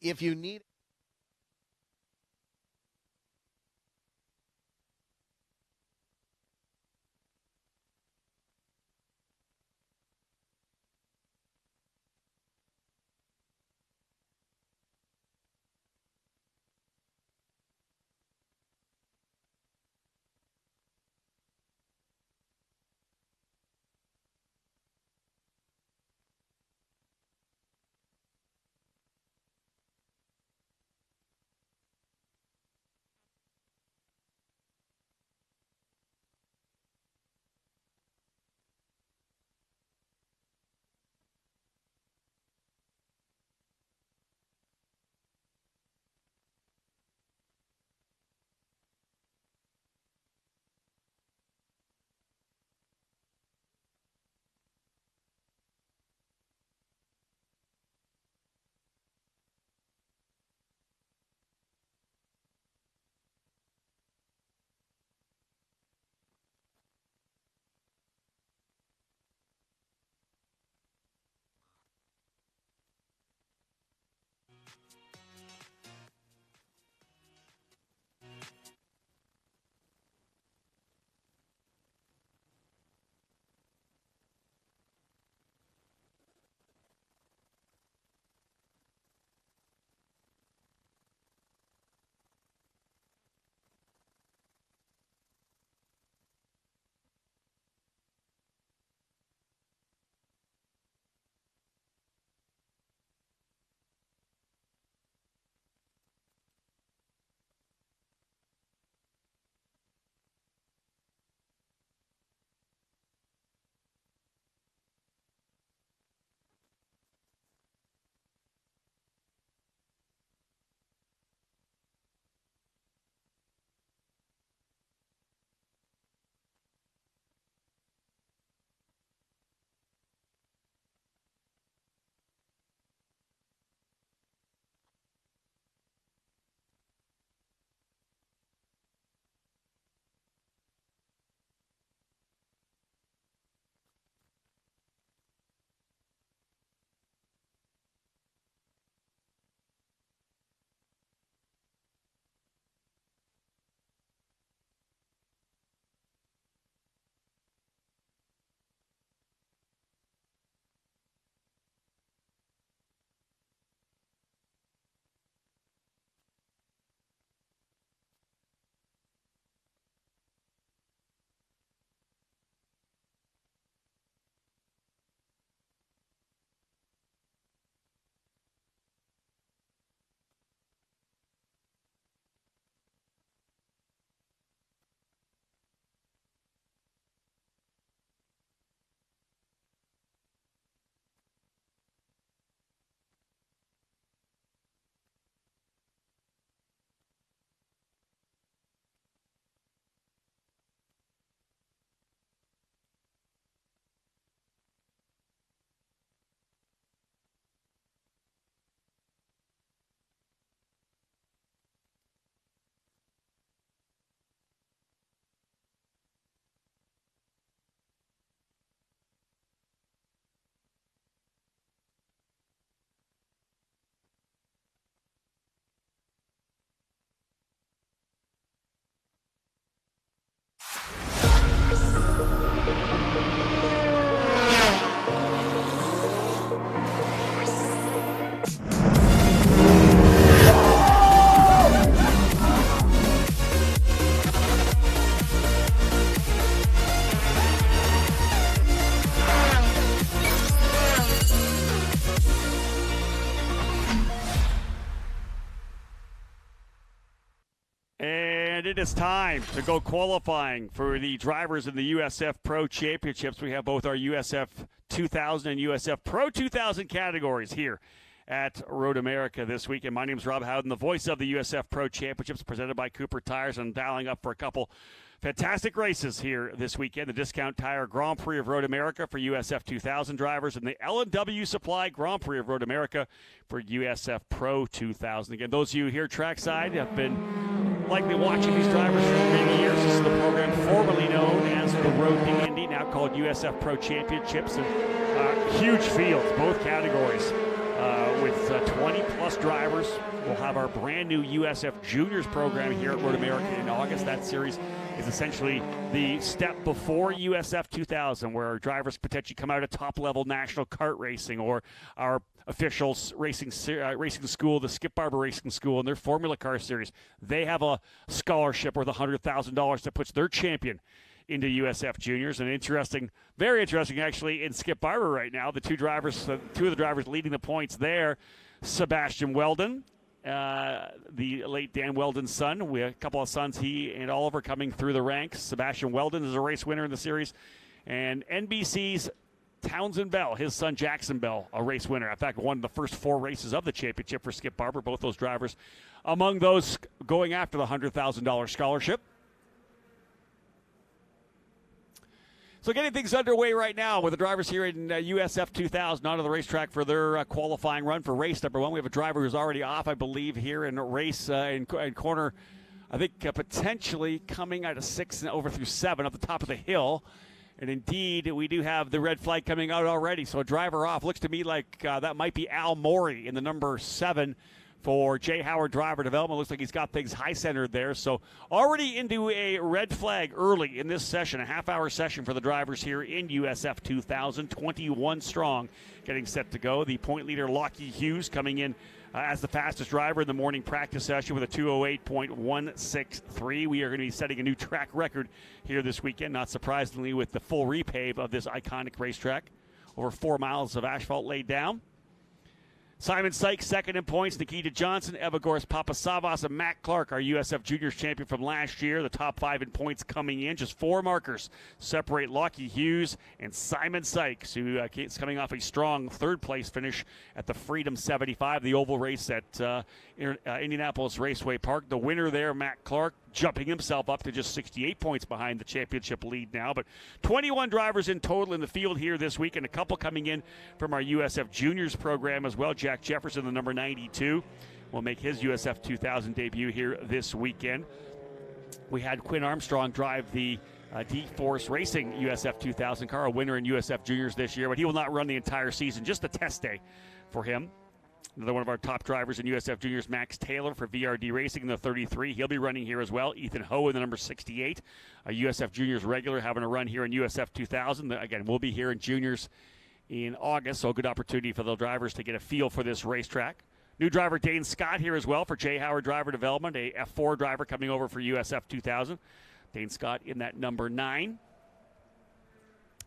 if you need And it is time to go qualifying for the drivers in the USF Pro Championships. We have both our USF 2000 and USF Pro 2000 categories here at Road America this weekend. My name is Rob Howden, the voice of the USF Pro Championships presented by Cooper Tires, and dialing up for a couple fantastic races here this weekend. The Discount Tire Grand Prix of Road America for USF 2000 drivers, and the L&W Supply Grand Prix of Road America for USF Pro 2000. Again, those of you here trackside have been likely watching these drivers for many years. This is the program formerly known as the Road to Indy, now called USF Pro Championships, and huge fields, both categories. with 20-plus drivers. We'll have our brand-new USF Juniors program here at Road America in August. That series is essentially the step before USF 2000, where our drivers potentially come out of top-level national kart racing, or our official racing school, the Skip Barber Racing School, and their Formula Car Series. They have a scholarship worth $100,000 that puts their champion into USF Juniors. And interesting, very interesting actually, in Skip Barber right now, the two of the drivers leading the points there, Sebastian Weldon, the late Dan Weldon's son. We have a couple of sons, he and Oliver, coming through the ranks. Sebastian Weldon is a race winner in the series, and NBC's Townsend Bell, his son Jackson Bell, a race winner. In fact, won the first 4 races of the championship for Skip Barber. Both those drivers among those going after the $100,000 scholarship. So getting things underway right now with the drivers here in USF 2000 onto the racetrack for their qualifying run for race number 1. We have a driver who's already off, I believe, here in race in corner, I think potentially coming out of 6 and over through 7 up the top of the hill. And indeed, we do have the red flag coming out already. So a driver off. Looks to me like that might be Al Morey in the number 7 for Jay Howard Driver Development. Looks like he's got things high-centered there. So already into a red flag early in this session, a half-hour session for the drivers here in USF 2000, 21 strong, getting set to go. The point leader, Lockie Hughes, coming in as the fastest driver in the morning practice session with a 2:08.163. We are going to be setting a new track record here this weekend, not surprisingly, with the full repave of this iconic racetrack. Over 4 miles of asphalt laid down. Simon Sykes second in points. Nikita Johnson, Evagorst Papasavas, and Matt Clark, our USF Juniors champion from last year. The top 5 in points coming in. Just 4 markers separate Lockie Hughes and Simon Sykes, who is coming off a strong third-place finish at the Freedom 75, the oval race at Indianapolis Raceway Park. The winner there, Matt Clark, jumping himself up to just 68 points behind the championship lead now. But 21 drivers in total in the field here this week, and a couple coming in from our USF Juniors program as well. Jack Jefferson, the number 92, will make his USF 2000 debut here this weekend. We had Quinn Armstrong drive the D-Force Racing USF 2000 car, a winner in USF Juniors this year, but he will not run the entire season, just a test day for him. Another one of our top drivers in USF Juniors, Max Taylor for VRD Racing in the 33. He'll be running here as well. Ethan Ho in the number 68, a USF Juniors regular, having a run here in USF 2000. Again, we'll be here in Juniors in August, so a good opportunity for the drivers to get a feel for this racetrack. New driver Dane Scott here as well for Jay Howard Driver Development, a F4 driver coming over for USF 2000. Dane Scott in that number 9.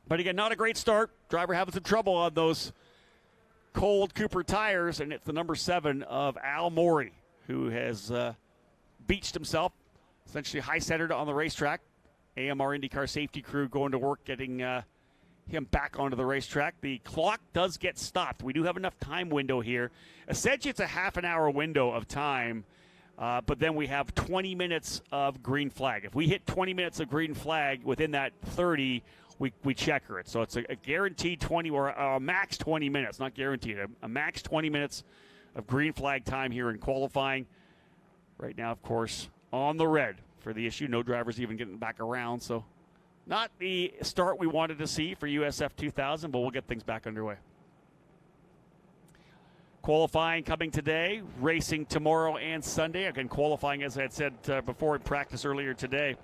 But again, not a great start. Driver having some trouble on those cold Cooper tires, and it's the number 7 of Al Morey, who has beached himself, essentially high-centered on the racetrack. AMR IndyCar safety crew going to work getting him back onto the racetrack. The clock does get stopped. We do have enough time window here. Essentially, it's a half an hour window of time, but then we have 20 minutes of green flag. If we hit 20 minutes of green flag within that 30, we checker it. So it's a guaranteed 20 or a max 20 minutes, not guaranteed, a max 20 minutes of green flag time here in qualifying. Right now, of course, on the red for the issue. No drivers even getting back around. So not the start we wanted to see for USF 2000, but we'll get things back underway. Qualifying coming today, racing tomorrow and Sunday. Again, qualifying, as I had said before in practice earlier today,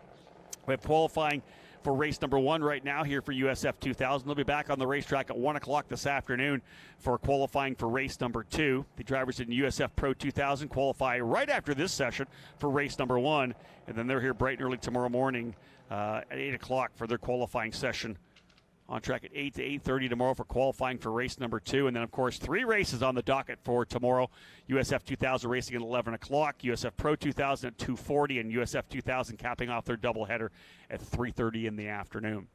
we have qualifying for race number 1 right now here for USF 2000. They'll be back on the racetrack at 1 o'clock this afternoon for qualifying for race number 2. The drivers in USF Pro 2000 qualify right after this session for race number 1, and then they're here bright and early tomorrow morning at 8 o'clock for their qualifying session. On track at 8 to 8:30 tomorrow for qualifying for race number 2. And then, of course, 3 races on the docket for tomorrow. USF 2000 racing at 11 o'clock, USF Pro 2000 at 2:40, and USF 2000 capping off their doubleheader at 3:30 in the afternoon.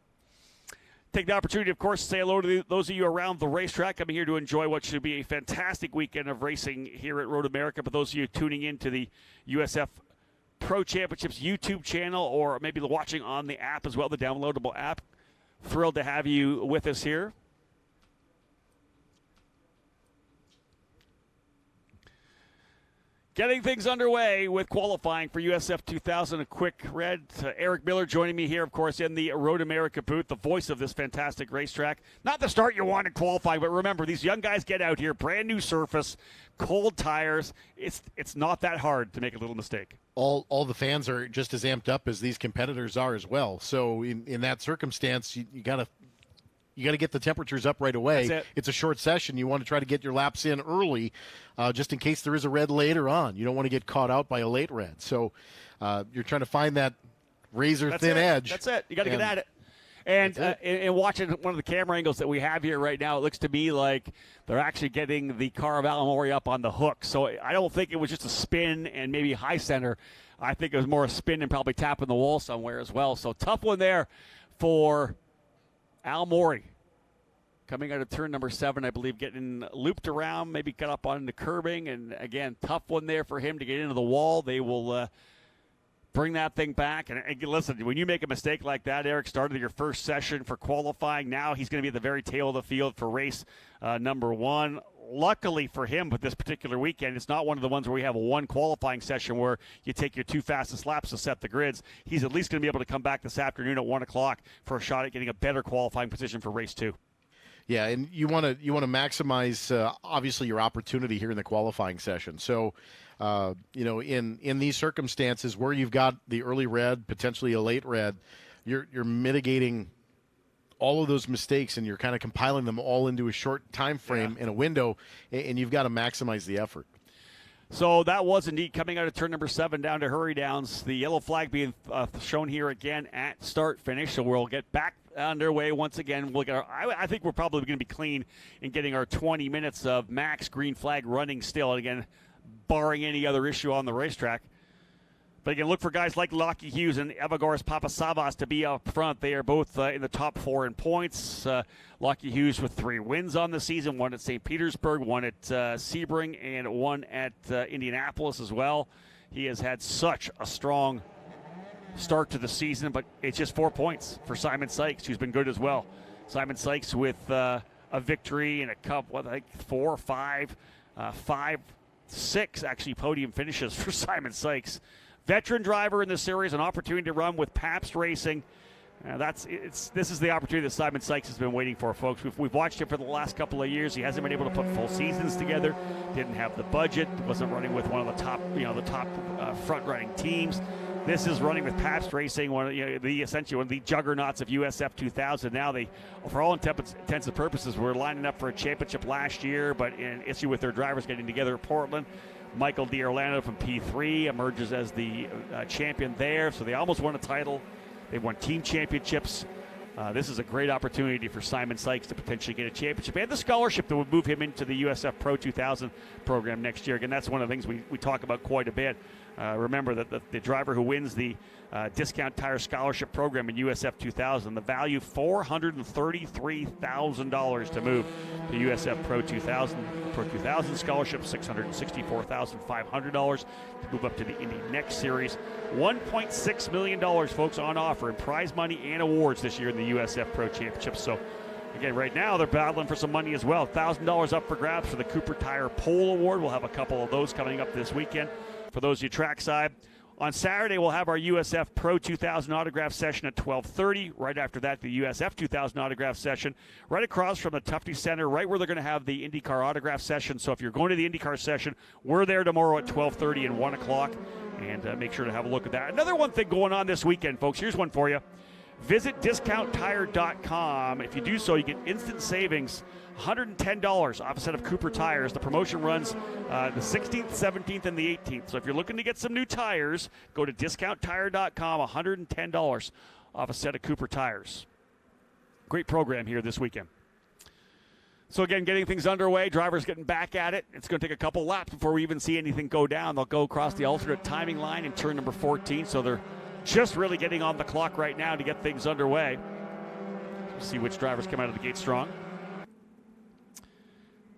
Take the opportunity, of course, to say hello to those of you around the racetrack coming here to enjoy what should be a fantastic weekend of racing here at Road America. But those of you tuning in to the USF Pro Championships YouTube channel, or maybe watching on the app as well, the downloadable app, thrilled to have you with us here. Getting things underway with qualifying for USF 2000. A quick red. Eric Miller joining me here, of course, in the Road America booth, the voice of this fantastic racetrack. Not the start you want in qualifying, but remember, these young guys get out here, brand new surface, cold tires. It's not that hard to make a little mistake. All the fans are just as amped up as these competitors are as well. So in that circumstance, you got to get the temperatures up right away. It's a short session. You want to try to get your laps in early, just in case there is a red later on. You don't want to get caught out by a late red. So you're trying to find that razor-thin edge. That's it. You got to get at it. And watching one of the camera angles that we have here right now, it looks to me like they're actually getting the car of Alan Mori up on the hook. So I don't think it was just a spin and maybe high center. I think it was more a spin and probably tapping the wall somewhere as well. So tough one there for Al Mori. Coming out of turn number 7, I believe, getting looped around, maybe cut up on the curbing. And, again, tough one there for him to get into the wall. They will bring that thing back. And listen, when you make a mistake like that, Eric, started your first session for qualifying. Now he's going to be at the very tail of the field for race number 1. Luckily for him, with this particular weekend, it's not one of the ones where we have a one qualifying session where you take your 2 fastest laps to set the grids. He's at least going to be able to come back this afternoon at 1 o'clock for a shot at getting a better qualifying position for race 2. Yeah, and you want to maximize obviously your opportunity here in the qualifying session. So, in these circumstances where you've got the early red, potentially a late red, you're mitigating all of those mistakes, and you're kind of compiling them all into a short time frame in a window, and you've got to maximize the effort. So that was indeed coming out of turn number 7 down to Hurry Downs. The yellow flag being shown here again at start finish. So we'll get back underway once again. We'll get I think we're probably going to be clean in getting our 20 minutes of max green flag running still. And again, barring any other issue on the racetrack. But again, look for guys like Lockie Hughes and Evagoras Papasavas to be up front. They are both in the top 4 in points. Lockie Hughes with 3 wins on the season, 1 at St. Petersburg, 1 at Sebring, and 1 at Indianapolis as well. He has had such a strong start to the season, but it's just 4 points for Simon Sykes, who's been good as well. Simon Sykes with a victory and a cup, 4 or 5, 5, 6 actually podium finishes for Simon Sykes. Veteran driver in the series, an opportunity to run with Pabst Racing. This is the opportunity that Simon Sykes has been waiting for, folks. We've watched him for the last couple of years. He hasn't been able to put full seasons together. Didn't have the budget. Wasn't running with one of the top, front-running teams. This is running with Pabst Racing, essentially one of the juggernauts of USF 2000. Now they, for all intents and purposes, were lining up for a championship last year, but an issue with their drivers getting together at Portland. Michael D'Orlando from P3 emerges as the champion there, so they almost won a title. They won team championships. This is a great opportunity for Simon Sykes to potentially get a championship and the scholarship that would move him into the USF Pro 2000 program next year. Again, that's one of the things we talk about quite a bit. Remember that the driver who wins the Discount Tire Scholarship Program in USF 2000, the value $433,000 to move to USF Pro 2000. Pro 2000 scholarship, $664,500 to move up to the Indy Next Series. $1.6 million, folks, on offer in prize money and awards this year in the USF Pro Championship. So, again, right now they're battling for some money as well. $1,000 up for grabs for the Cooper Tire Pole Award. We'll have a couple of those coming up this weekend for those of you trackside. On Saturday, we'll have our USF Pro 2000 autograph session at 12:30. Right after that, the USF 2000 autograph session right across from the Tufte Center, right where they're going to have the IndyCar autograph session. So if you're going to the IndyCar session, we're there tomorrow at 12:30 and 1 o'clock. And make sure to have a look at that. Another one thing going on this weekend, folks. Here's one for you. Visit discounttire.com. If you do so, you get instant savings, $110 off a set of Cooper tires. The promotion runs the 16th, 17th, and the 18th. So if you're looking to get some new tires, go to discounttire.com, $110 off a set of Cooper tires. Great program here this weekend. So again, getting things underway, drivers getting back at it. It's going to take a couple laps before we even see anything go down. They'll go across the alternate timing line in turn number 14, so they're just really getting on the clock right now to get things underway. See which drivers come out of the gate strong.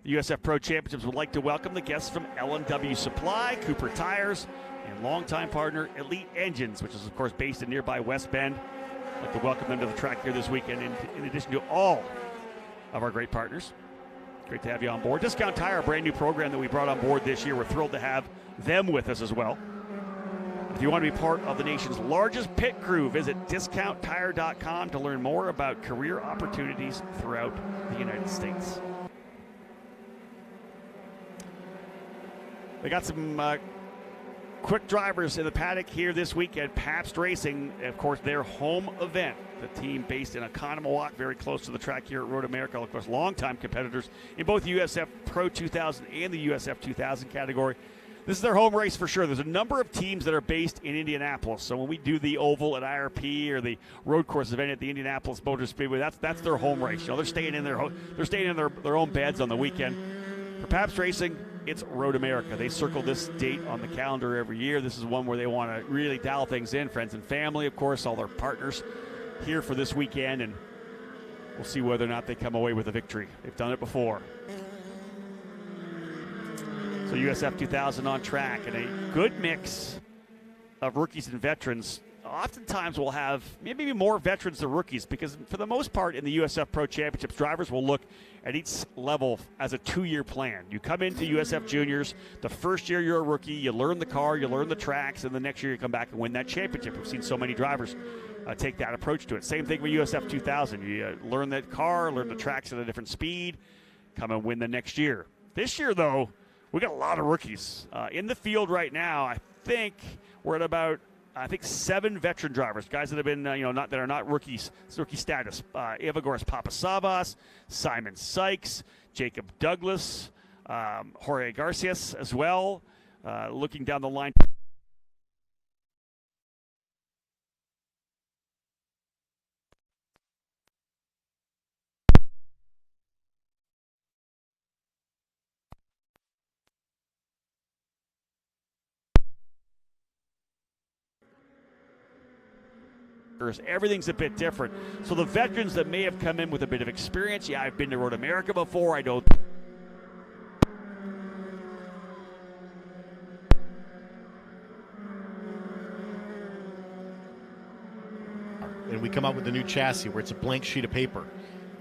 The USF Pro Championships would like to welcome the guests from L&W Supply, Cooper Tires, and longtime partner Elite Engines, which is, of course, based in nearby West Bend. I'd like to welcome them to the track here this weekend, in addition to all of our great partners. Great to have you on board. Discount Tire, a brand new program that we brought on board this year. We're thrilled to have them with us as well. If you want to be part of the nation's largest pit crew, visit discounttire.com to learn more about career opportunities throughout the United States. They got some quick drivers in the paddock here this week at Pabst Racing. Of course, their home event. The team based in Oconomowoc, very close to the track here at Road America. Of course, longtime competitors in both USF Pro 2000 and the USF 2000 category. This is their home race for sure. There's a number of teams that are based in Indianapolis. So when we do the oval at IRP or the road course event at the Indianapolis Motor Speedway, that's their home race. You know, they're staying in their own beds on the weekend. For Pabst Racing, it's Road America. They circle this date on the calendar every year. This is one where they want to really dial things in. Friends and family, of course, all their partners here for this weekend, and we'll see whether or not they come away with a victory. They've done it before. So USF 2000 on track, and a good mix of rookies and veterans. Oftentimes we'll have maybe more veterans than rookies, because for the most part in the USF Pro Championships, drivers will look at each level as a 2-year plan. You come into USF Juniors, the first year you're a rookie, you learn the car, you learn the tracks, and the next year you come back and win that championship. We've seen so many drivers take that approach to it. Same thing with USF 2000. You learn that car, learn the tracks at a different speed, come and win the next year. This year, though, we got a lot of rookies. In the field right now, I think we're at about 7 veteran drivers, guys that have been, that are not rookies, rookie status. Evagoras Papasavas, Simon Sykes, Jacob Douglas, Jorge Garcias as well. Looking down the line. Everything's a bit different. So the veterans that may have come in with a bit of experience, yeah, I've been to Road America before, I don't. And we come up with a new chassis where it's a blank sheet of paper.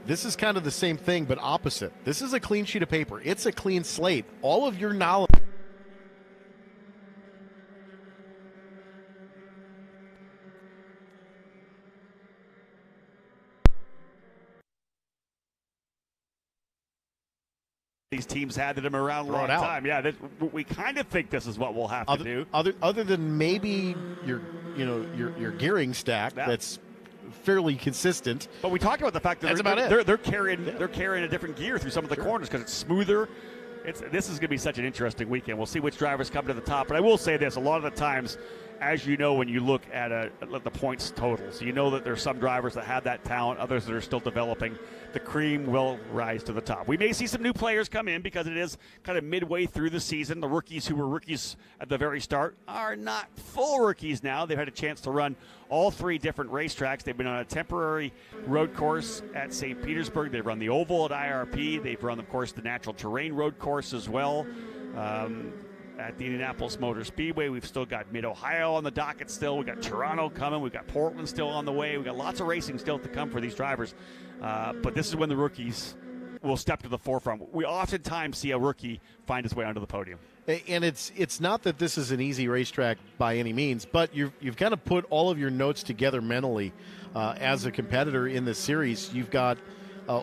This is kind of the same thing, but opposite. This is a clean sheet of paper. It's a clean slate. All of your knowledge. These teams had them around a long time. Yeah, we kind of think this is what we'll have to do. Other than maybe your gearing stack that's fairly consistent. But we talked about the fact that they're carrying a different gear through some of the corners because it's smoother. This is going to be such an interesting weekend. We'll see which drivers come to the top. But I will say this: a lot of the times, as you know, when you look at the points totals, you know that there's some drivers that have that talent, others that are still developing. The cream will rise to the top. We may see some new players come in because it is kind of midway through the season. The rookies who were rookies at the very start are not full rookies now. They've had a chance to run all 3 different racetracks. They've been on a temporary road course at St. Petersburg. They've run the oval at IRP. They've run, of course, the natural terrain road course as well. At the Indianapolis Motor Speedway, we've still got Mid-Ohio on the docket still. We've got Toronto coming. We've got Portland still on the way. We've got lots of racing still to come for these drivers. But this is when the rookies will step to the forefront. We oftentimes see a rookie find his way onto the podium. And it's not that this is an easy racetrack by any means, but you've kind of put all of your notes together mentally as a competitor in this series. You've got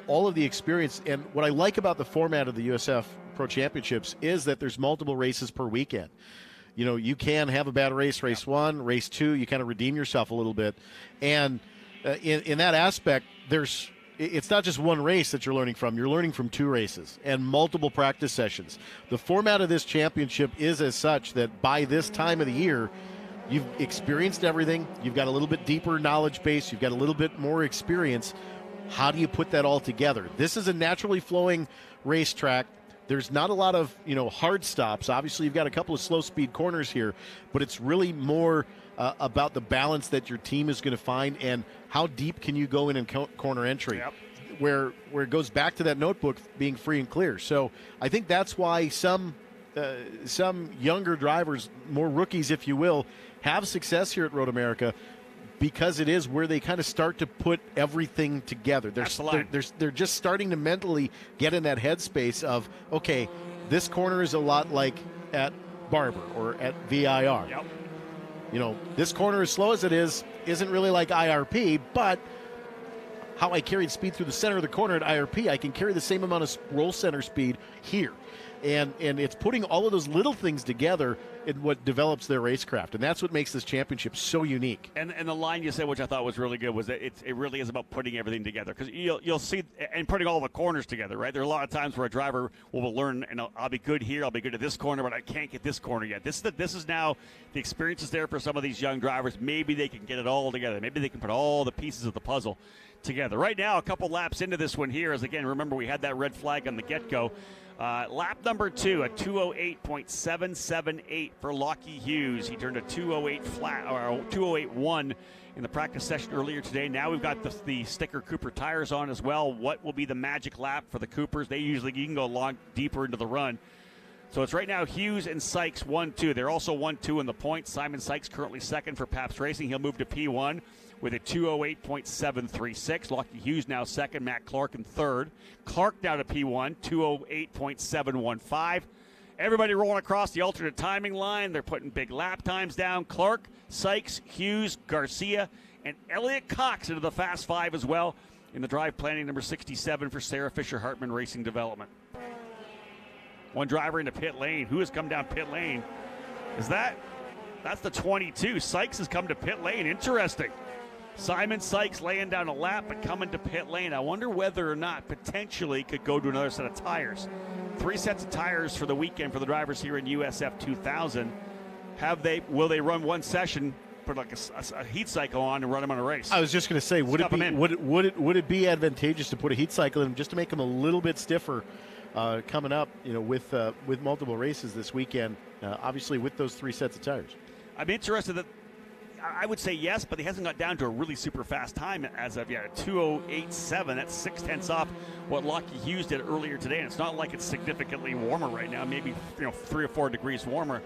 all of the experience. And what I like about the format of the USF Pro Championships is that there's multiple races per weekend. You know, you can have a bad race, race 1, race 2, you kind of redeem yourself a little bit. And in that aspect, it's not just one race that you're learning from. You're learning from 2 races and multiple practice sessions. The format of this championship is as such that by this time of the year, you've experienced everything. You've got a little bit deeper knowledge base. You've got a little bit more experience. How do you put that all together? This is a naturally flowing racetrack. There's not a lot of, hard stops. Obviously, you've got a couple of slow-speed corners here, but it's really more about the balance that your team is going to find and how deep can you go in corner entry, where it goes back to that notebook being free and clear. So I think that's why some younger drivers, more rookies, if you will, have success here at Road America. because it is where they kind of start to put everything together. They're just starting to mentally get in that headspace of, okay, this corner is a lot like at Barber or at VIR. Yep. You know, this corner, as slow as it is, isn't really like IRP, but how I carried speed through the center of the corner at IRP, I can carry the same amount of roll center speed here. And it's putting all of those little things together in what develops their racecraft, and that's what makes this championship so unique. And the line you said, which I thought was really good, was that it really is about putting everything together, because you'll see, and putting all the corners together, right? There are a lot of times where a driver will learn, and I'll be good here, I'll be good at this corner, but I can't get this corner yet. This is now, the experience is there for some of these young drivers. Maybe they can get it all together. Maybe they can put all the pieces of the puzzle together. Right now, a couple laps into this one here, as again, remember we had that red flag on the get-go. Lap number 2 at 2:08.778 for Lockie Hughes. He turned a 2:08 flat, or 2:08.1 in the practice session earlier today. Now we've got the sticker Cooper tires on as well. What will be the magic lap for the Coopers? You can go a lot deeper into the run. So it's right now Hughes and Sykes 1-2. They're also 1-2 in the points. Simon Sykes currently second for Pabst Racing. He'll move to P1 with a 2:08.736. Lockie Hughes now second. Matt Clark in third. Clark now to P1, 2:08.715. Everybody rolling across the alternate timing line. They're putting big lap times down. Clark, Sykes, Hughes, Garcia, and Elliott Cox into the Fast Five as well in the drive planning number 67 for Sarah Fisher Hartman Racing Development. One driver into pit lane. Who has come down pit lane? That's the 22. Sykes has come to pit lane. Interesting. Simon Sykes laying down a lap but coming to pit lane. I wonder whether or not potentially could go to another set of tires. 3 sets of tires for the weekend for the drivers here in USF 2000. Will they run one session, put like a heat cycle on and run them on a race? I was just going to say, would it be advantageous to put a heat cycle in just to make them a little bit stiffer coming up, with multiple races this weekend, obviously with those 3 sets of tires? I'm interested that I would say yes, but he hasn't got down to a really super fast time as of yet. 2:08.7. That's 0.6 off what Lockie Hughes did earlier today, and it's not like it's significantly warmer right now. Maybe 3 or 4 degrees warmer.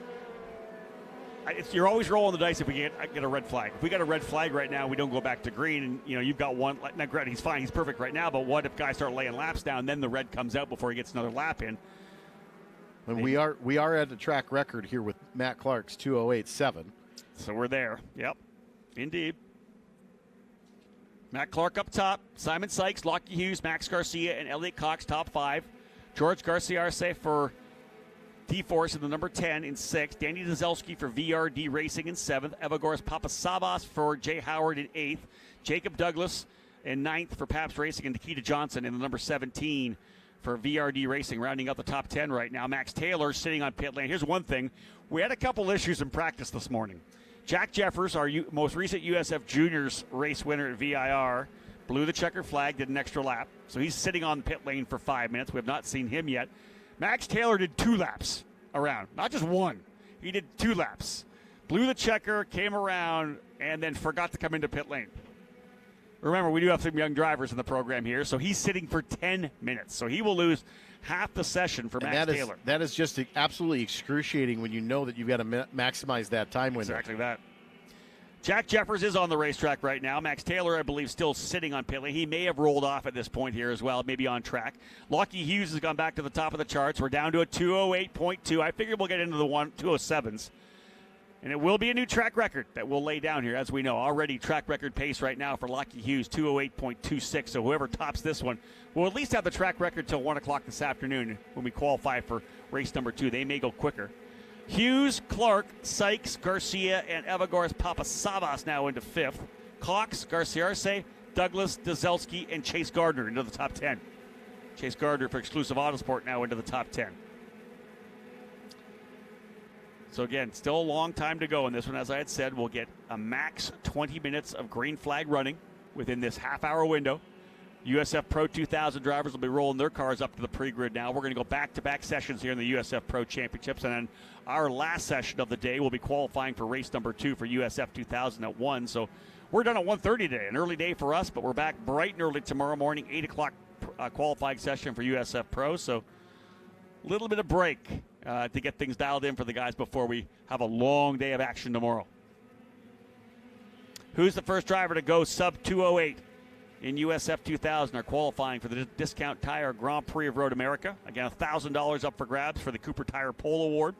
You're always rolling the dice if we get a red flag. If we got a red flag right now, we don't go back to green, and you've got one. Now, granted, he's fine, he's perfect right now. But what if guys start laying laps down? Then the red comes out before he gets another lap in. And we are at a track record here with Matt Clark's 2:08.7. So we're there. Yep, indeed. Matt Clark up top. Simon Sykes, Lockie Hughes, Max Garcia, and Elliott Cox top 5. George Garcia Arce for D-Force in the number 10 in 6th. Danny Dzelski for VRD Racing in 7th. Evagores Papasavas for Jay Howard in 8th. Jacob Douglas in 9th for Pabst Racing, and Nikita Johnson in the number 17 for VRD Racing, rounding out the top 10 right now. Max Taylor sitting on pit lane. Here's one thing. We had a couple issues in practice this morning. Jack Jeffers, our most recent USF Juniors race winner at VIR, blew the checker flag, did an extra lap. So he's sitting on pit lane for 5 minutes. We have not seen him yet. Max Taylor did 2 laps around, not just 1. He did 2 laps. Blew the checker, came around, and then forgot to come into pit lane. Remember, we do have some young drivers in the program here, so he's sitting for 10 minutes. So he will lose half the session for Max Taylor. That is just absolutely excruciating when you know that you've got to maximize that time window. Exactly that. Jack Jeffers is on the racetrack right now. Max Taylor, I believe, still sitting on pit lane. He may have rolled off at this point here as well, maybe on track. Lockie Hughes has gone back to the top of the charts. We're down to a 2:08.2. I figured we'll get into the 2:07s. And it will be a new track record that we'll lay down here, as we know. Already track record pace right now for Lockie Hughes, 2:08.26. So whoever tops this one will at least have the track record till 1 o'clock this afternoon when we qualify for race number 2. They may go quicker. Hughes, Clark, Sykes, Garcia, and Evagores Papasavas now into 5th. Cox, Garcia Arce, Douglas, Dzelski, and Chase Gardner into the top 10. Chase Gardner for Exclusive Autosport now into the top 10. So again, still a long time to go in this one. As I had said, we'll get a max 20 minutes of green flag running within this half-hour window. USF Pro 2000 drivers will be rolling their cars up to the pre-grid now. We're going to go back-to-back sessions here in the USF Pro Championships, and then our last session of the day will be qualifying for race number 2 for USF 2000 at 1. So we're done at 1:30 today, an early day for us, but we're back bright and early tomorrow morning, 8 o'clock qualifying session for USF Pro. So a little bit of break to get things dialed in for the guys before we have a long day of action tomorrow. Who's the first driver to go sub 208 in USF 2000 are qualifying for the Discount Tire Grand Prix of Road America. Again, $1,000 up for grabs for the Cooper Tire Pole Award.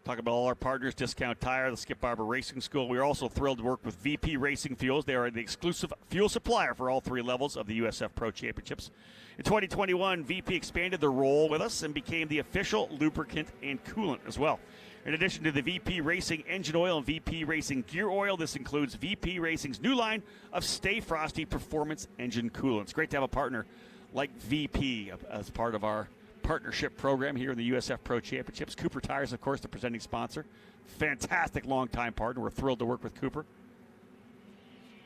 Talk about all our partners, Discount Tire, the Skip Barber Racing School. We are also thrilled to work with VP Racing Fuels. They are the exclusive fuel supplier for all 3 levels of the USF Pro Championships. In 2021, VP expanded their role with us and became the official lubricant and coolant as well. In addition to the VP Racing engine oil and VP Racing gear oil, this includes VP Racing's new line of Stay Frosty Performance Engine Coolants. Great to have a partner like VP as part of our partnership program here in the USF Pro Championships. Cooper Tires, of course, the presenting sponsor. Fantastic longtime partner. We're thrilled to work with Cooper.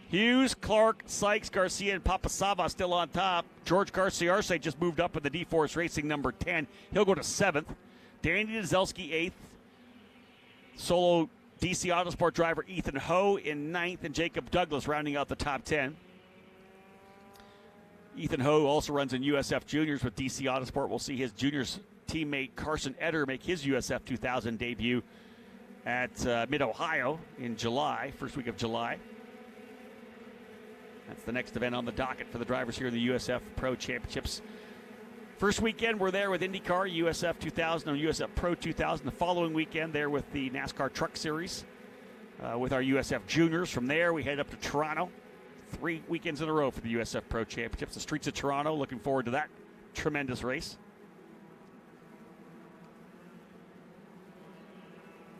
Hughes, Clark, Sykes, Garcia, and Papasava still on top. George Garcia-Arce just moved up with the D-Force Racing number 10. He'll go to 7th. Danny Dzelski 8th. Solo DC Autosport driver Ethan Ho in 9th, and Jacob Douglas rounding out the top 10. Ethan Ho also runs in USF Juniors with DC Autosport. We'll see his juniors teammate Carson Eder make his USF 2000 debut at Mid-Ohio in July, first week of July. That's the next event on the docket for the drivers here in the USF Pro Championships. First weekend, we're there with IndyCar, USF 2000 and USF Pro 2000. The following weekend, there with the NASCAR Truck Series with our USF Juniors. From there, we head up to Toronto. 3 weekends in a row for the USF Pro Championships. The streets of Toronto, looking forward to that tremendous race.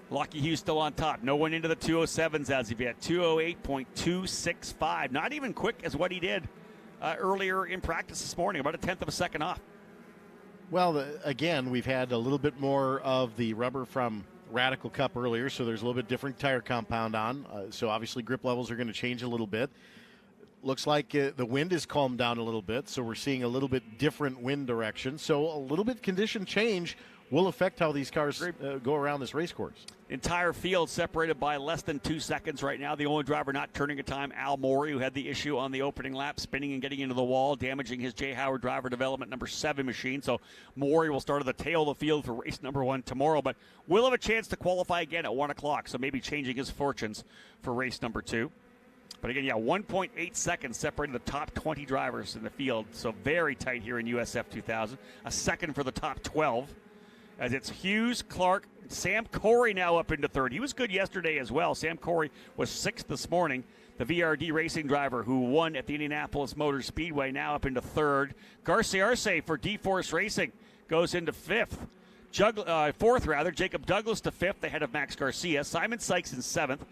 Lockie Hughes still on top. No one into the 207s as of yet. 208.265. Not even quick as what he did earlier in practice this morning. About a 1/10 of a second off. Well, again, we've had a little bit more of the rubber from Radical Cup earlier, so there's a little bit different tire compound on. So obviously grip levels are going to change a little bit. Looks like the wind has calmed down a little bit, so we're seeing a little bit different wind direction. So a little bit condition change will affect how these cars go around this race course. Entire field separated by less than 2 seconds right now. The only driver not turning a time, Al Morey, who had the issue on the opening lap, spinning and getting into the wall, damaging his J. Howard driver development number 7 machine. So Morey will start at the tail of the field for race number 1 tomorrow, but will have a chance to qualify again at 1 o'clock, so maybe changing his fortunes for race number 2. But again, 1.8 seconds separating the top 20 drivers in the field, so very tight here in USF 2000. A second for the top 12. As it's Hughes, Clark, Sam Corey now up into 3rd. He was good yesterday as well. Sam Corey was 6th this morning. The VRD racing driver who won at the Indianapolis Motor Speedway now up into 3rd. Garcia-Arce for D-Force Racing goes into 5th. 4th rather. Jacob Douglas to 5th ahead of Max Garcia. Simon Sykes in 7th.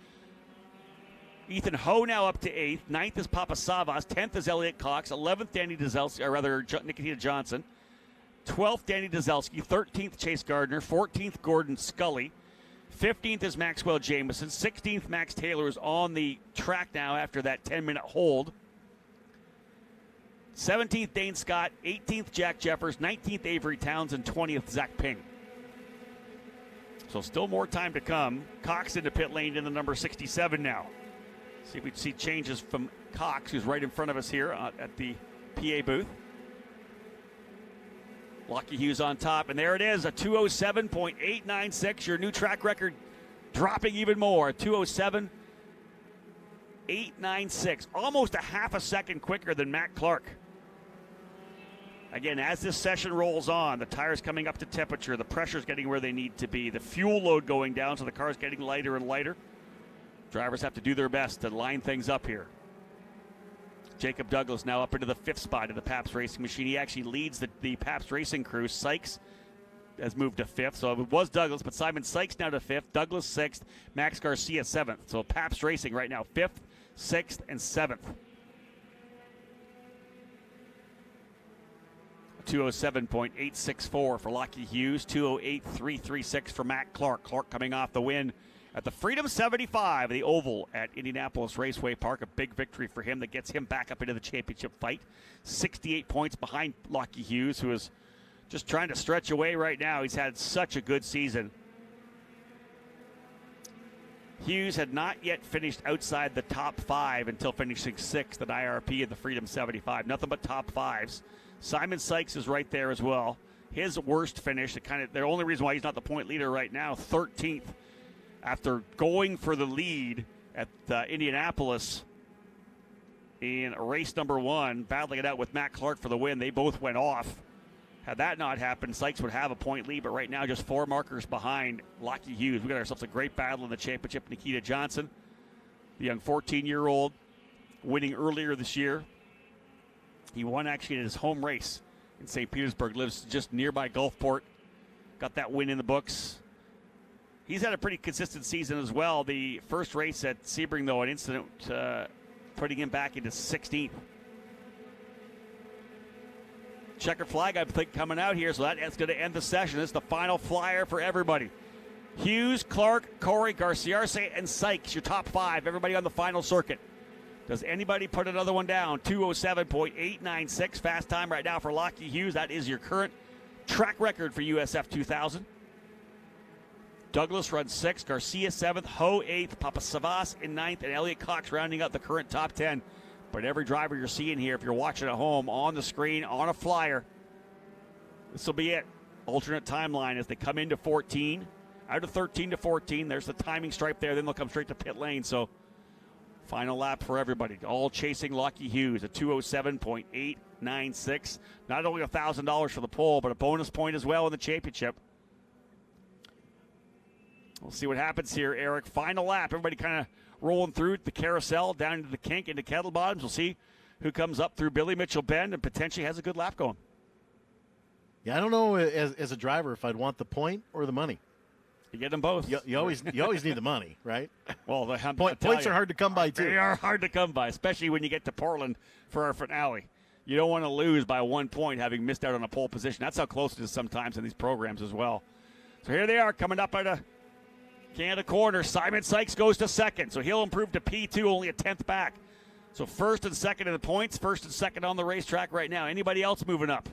Ethan Ho now up to 8th. 9th is Papasavas. 10th is Elliott Cox. 11th, Danny Dzelski, or rather Nikitina Johnson. 12th, Danny Dzelski. 13th, Chase Gardner. 14th, Gordon Scully. 15th is Maxwell Jameson. 16th, Max Taylor is on the track now after that 10-minute hold. 17th, Dane Scott. 18th, Jack Jeffers. 19th, Avery Townsend. 20th, Zach Ping. So still more time to come. Cox into pit lane in the number 67 now. See if we see changes from Cox, who's right in front of us here at the PA booth. Lockie Hughes on top, and there it is, a 207.896. Your new track record dropping even more, 207.896. Almost a half a second quicker than Matt Clark. Again, as this session rolls on, the tires coming up to temperature, the pressure's getting where they need to be, the fuel load going down, so the car's getting lighter and lighter. Drivers have to do their best to line things up here. Jacob Douglas now up into the 5th spot in the Pabst Racing machine. He actually leads the Pabst Racing crew. Sykes has moved to 5th, so it was Douglas, but Simon Sykes now to 5th, Douglas 6th, Max Garcia 7th. So Pabst Racing right now 5th, 6th, and 7th. 207.864 for Lockie Hughes, 208.336 for Matt Clark. Clark coming off the win at the Freedom 75, the Oval at Indianapolis Raceway Park. A big victory for him that gets him back up into the championship fight. 68 points behind Lockie Hughes, who is just trying to stretch away right now. He's had such a good season. Hughes had not yet finished outside the top 5 until finishing 6th at IRP in the Freedom 75. Nothing but top 5s. Simon Sykes is right there as well. his worst finish. The only reason why he's not the point leader right now, 13th, after going for the lead at Indianapolis in race number 1, battling it out with Matt Clark for the win. They both went off. Had that not happened, Sykes would have a point lead, but right now just 4 markers behind Lockie Hughes. We got ourselves a great battle in the championship. Nikita Johnson, the young 14-year-old, winning earlier this year. He won actually in his home race in St. Petersburg, lives just nearby Gulfport. Got that win in the books. He's had a pretty consistent season as well. The first race at Sebring, though, an incident putting him back into 16th. Checkered flag, I think, coming out here, so that's going to end the session. It's the final flyer for everybody. Hughes, Clark, Corey, Garcia-Arce, and Sykes, your top 5, everybody on the final circuit. Does anybody put another one down? 2:07.896, fast time right now for Lockie Hughes. That is your current track record for USF 2000. Douglas runs 6th, Garcia 7th, Ho 8th, Papasavas in 9th, and Elliot Cox rounding out the current top 10. But every driver you're seeing here, if you're watching at home, on the screen, on a flyer, this will be it. Alternate timeline as they come into 14. Out of 13 to 14, there's the timing stripe there. Then they'll come straight to pit lane. So final lap for everybody. All chasing Lockie Hughes, a 2:07.896. Not only $1,000 for the pole, but a bonus point as well in the championship. We'll see what happens here, Eric. Final lap. Everybody kind of rolling through the carousel, down into the kink, into kettle bottoms. We'll see who comes up through Billy Mitchell Bend and potentially has a good lap going. Yeah, I don't know as a driver if I'd want the point or the money. You get them both. You always need the money, right? Well, points are hard to come by, too. They are hard to come by, especially when you get to Portland for our finale. You don't want to lose by 1 point having missed out on a pole position. That's how close it is sometimes in these programs as well. So here they are coming up at a Canada corner. Simon Sykes goes to 2nd, so he'll improve to P2, only a 10th back. So 1st and 2nd in the points, 1st and 2nd on the racetrack right now. Anybody else moving up?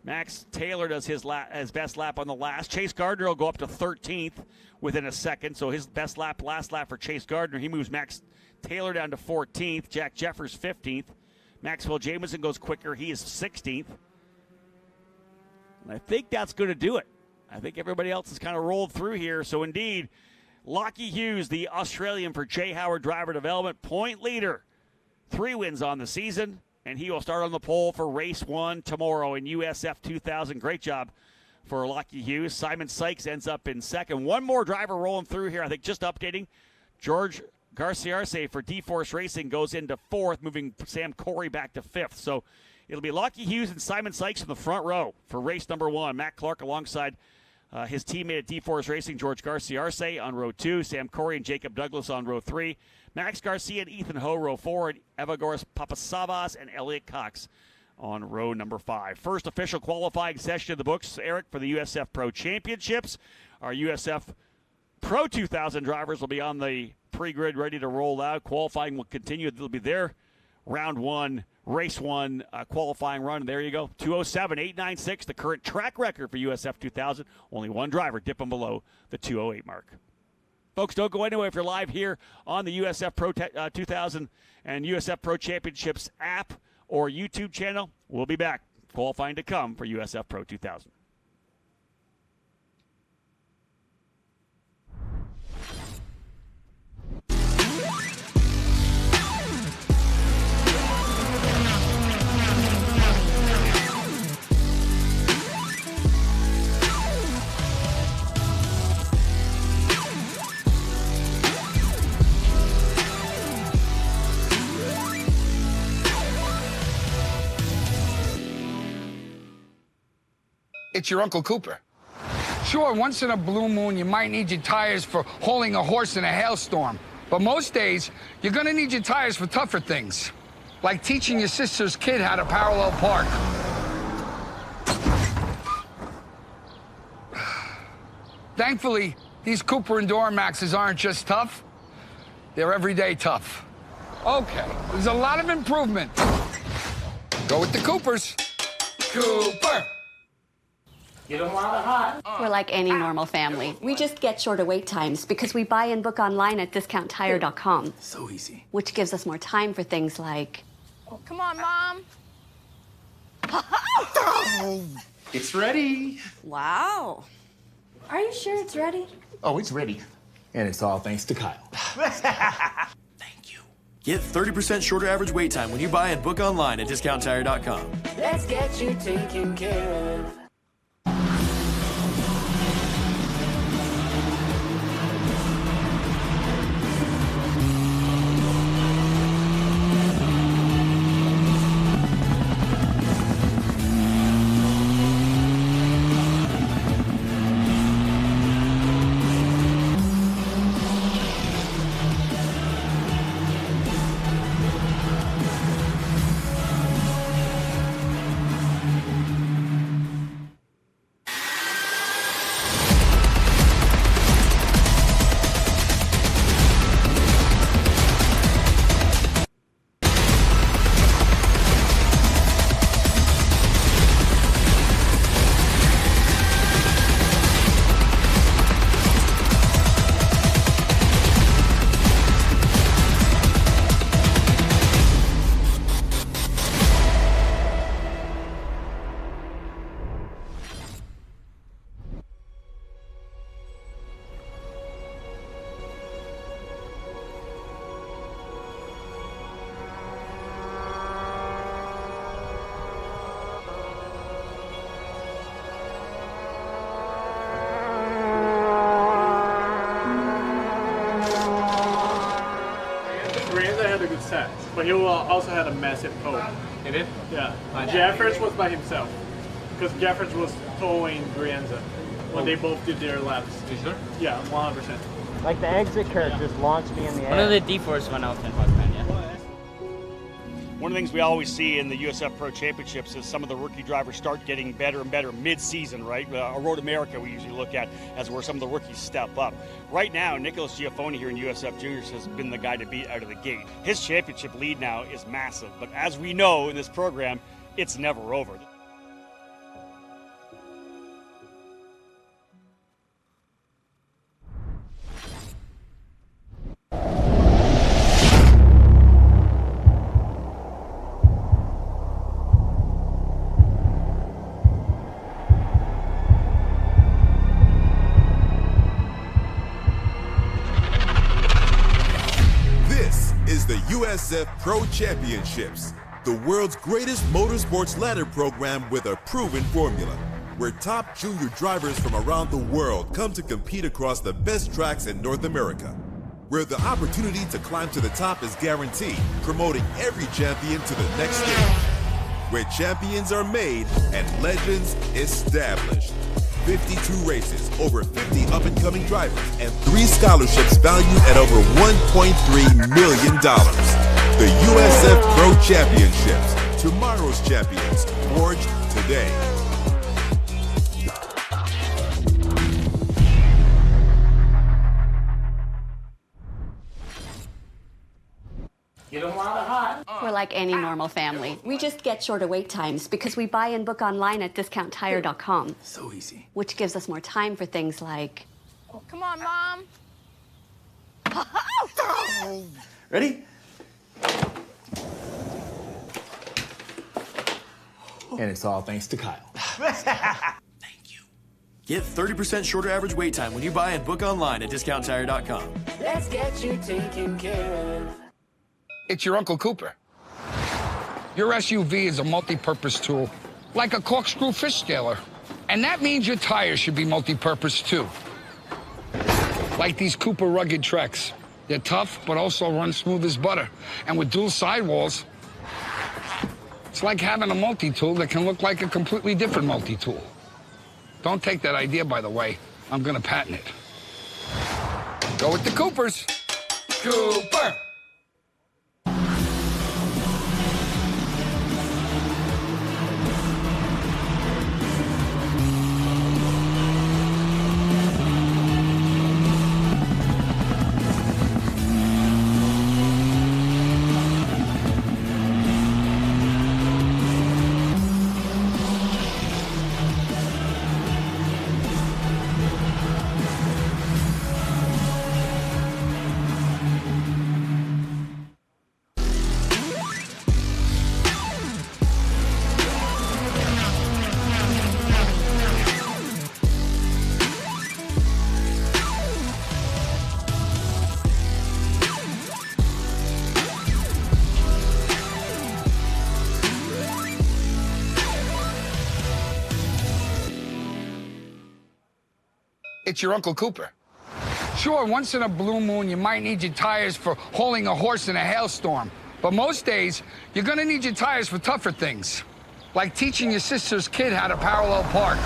Max Taylor does his best lap on the last. Chase Gardner will go up to 13th within a second, so his best lap, last lap for Chase Gardner. He moves Max Taylor down to 14th. Jack Jeffers 15th. Maxwell Jamison goes quicker. He is 16th. And I think that's going to do it. I think everybody else has kind of rolled through here. So, indeed, Lockie Hughes, the Australian for Jay Howard Driver Development, point leader. 3 wins on the season, and he will start on the pole for race 1 tomorrow in USF 2000. Great job for Lockie Hughes. Simon Sykes ends up in 2nd. One more driver rolling through here. I think just updating. George Garcia-Arce for D-Force Racing goes into 4th, moving Sam Corey back to 5th. So it'll be Lockie Hughes and Simon Sykes in the front row for race number 1. Matt Clark alongside his teammate at D-Force Racing, George Garcia-Arce, on row 2. Sam Corey and Jacob Douglas on row 3. Max Garcia and Ethan Ho, row 4. And Evagoras Papasavas and Elliot Cox on row number 5. First official qualifying session in the books, Eric, for the USF Pro Championships. Our USF Pro 2000 drivers will be on the pre-grid ready to roll out. Qualifying will continue. It'll be their round 1, race 1 qualifying run. And there you go. 2:07.896, the current track record for USF 2000. Only one driver dipping below the 2:08 mark. Folks, don't go anywhere if you're live here on the USF Pro 2000 and USF Pro Championships app or YouTube channel. We'll be back. Qualifying to come for USF Pro 2000. It's your Uncle Cooper. Sure, once in a blue moon, you might need your tires for hauling a horse in a hailstorm. But most days, you're gonna need your tires for tougher things, like teaching your sister's kid how to parallel park. Thankfully, these Cooper and Duramaxes aren't just tough, they're everyday tough. Okay, there's a lot of improvement. Go with the Coopers. Cooper! You don't want it hot. We're like any normal family. We just get shorter wait times because we buy and book online at discounttire.com. So easy. Which gives us more time for things like... Come on, Mom. It's ready. Wow. Are you sure it's ready? Oh, it's ready. And it's all thanks to Kyle. Thank you. Get 30% shorter average wait time when you buy and book online at discounttire.com. Let's get you taken care of. Had a good set, but he also had a massive tow. He did? Yeah. Jeffers was by himself because Jeffers was towing Brienza when they both did their laps. You sure? Yeah, 100%. Like the exit curve just launched me in the air. One of the D-Force went out in Hawkman, yeah. One of the things we always see in the USF Pro Championships is some of the rookie drivers start getting better and better mid-season, right? Road America we usually look at as where some of the rookies step up. Right now, Nicholas Giaffoni here in USF Juniors has been the guy to beat out of the gate. His championship lead now is massive, but as we know in this program, it's never over. The USF Pro Championships, the world's greatest motorsports ladder program with a proven formula, where top junior drivers from around the world come to compete across the best tracks in North America, where the opportunity to climb to the top is guaranteed, promoting every champion to the next stage, where champions are made and legends established. 52 races, over 50 up-and-coming drivers, and 3 scholarships valued at over $1.3 million. The USF Pro Championships, tomorrow's champions, forged today. You don't want it hot. We're like any normal family. We just get shorter wait times because we buy and book online at discounttire.com. So easy. Which gives us more time for things like... Come on, Mom. Ready? And it's all thanks to Kyle. Thank you. Get 30% shorter average wait time when you buy and book online at discounttire.com. Let's get you taken care of. It's your Uncle Cooper. Your SUV is a multi-purpose tool, like a corkscrew fish scaler. And that means your tires should be multi-purpose too. Like these Cooper rugged Treks. They're tough, but also run smooth as butter. And with dual sidewalls, it's like having a multi-tool that can look like a completely different multi-tool. Don't take that idea, by the way. I'm gonna patent it. Go with the Coopers. Cooper! It's your Uncle Cooper. Sure, once in a blue moon, you might need your tires for hauling a horse in a hailstorm. But most days, you're gonna need your tires for tougher things, like teaching your sister's kid how to parallel park.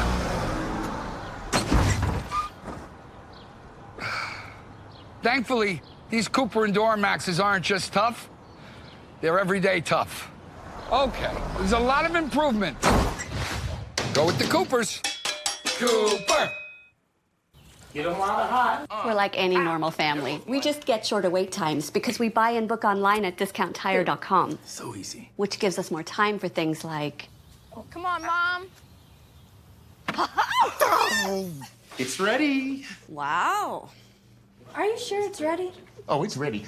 Thankfully, these Cooper Enduro Maxes aren't just tough, they're everyday tough. Okay, there's a lot of improvement. Go with the Coopers. Cooper! Get them while they're hot. We're like any normal family. We just get shorter wait times because we buy and book online at discounttire.com. So easy. Which gives us more time for things like... Come on, Mom. It's ready. Wow. Are you sure it's ready? Oh, it's ready.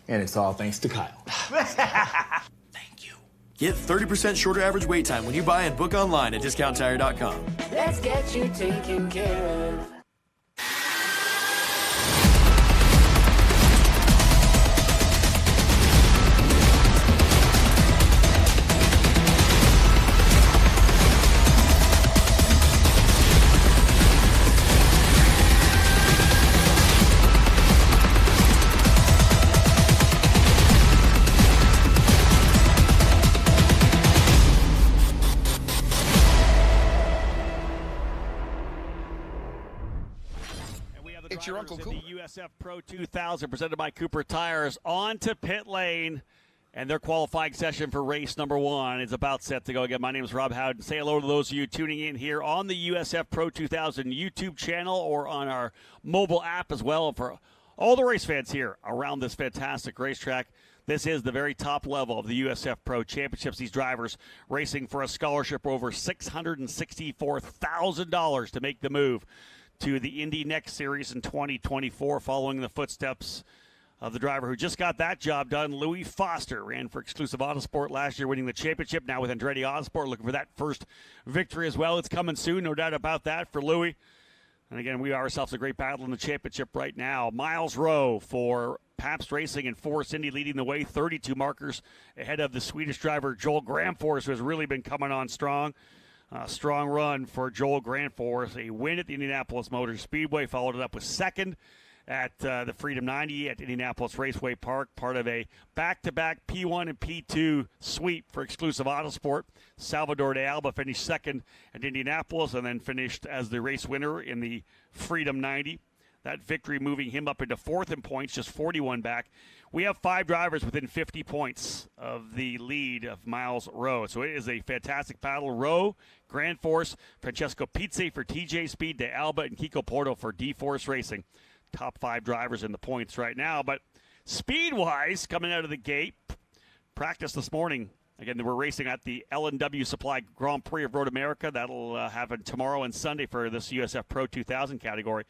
And it's all thanks to Kyle. Thank you. Get 30% shorter average wait time when you buy and book online at discounttire.com. Let's get you taken care of. It's your Uncle Cooper. The USF Pro 2000 presented by Cooper Tires on to pit lane, and their qualifying session for race number 1 is about set to go. Again, my name is Rob Howden. Say hello to those of you tuning in here on the USF Pro 2000 YouTube channel or on our mobile app as well. For all the race fans here around this fantastic racetrack, this is the very top level of the USF Pro Championships. These drivers racing for a scholarship over $664,000 to make the move to the Indy Next Series in 2024, following the footsteps of the driver who just got that job done. Louis Foster ran for Exclusive Autosport last year, winning the championship. Now with Andretti Autosport, looking for that first victory as well. It's coming soon, no doubt about that for Louis. And again, we ourselves a great battle in the championship right now. Miles Rowe for Pabst Racing and Force Indy leading the way, 32 markers ahead of the Swedish driver Joel Granfors, who has really been coming on strong. Strong run for Joel Granfors. A win at the Indianapolis Motor Speedway, followed it up with second at the Freedom 90 at Indianapolis Raceway Park, part of a back-to-back P1 and P2 sweep for Exclusive Autosport. Salvador de Alba finished second at Indianapolis and then finished as the race winner in the Freedom 90. That victory moving him up into fourth in points, just 41 back. We have 5 drivers within 50 points of the lead of Miles Rowe. So it is a fantastic battle. Rowe, Granfors, Francesco Pizzi for TJ Speed, De Alba, and Kiko Porto for D-Force Racing. Top 5 drivers in the points right now. But speed-wise, coming out of the gate, practice this morning. Again, we're racing at the L&W Supply Grand Prix of Road America. That'll happen tomorrow and Sunday for this USF Pro 2000 category.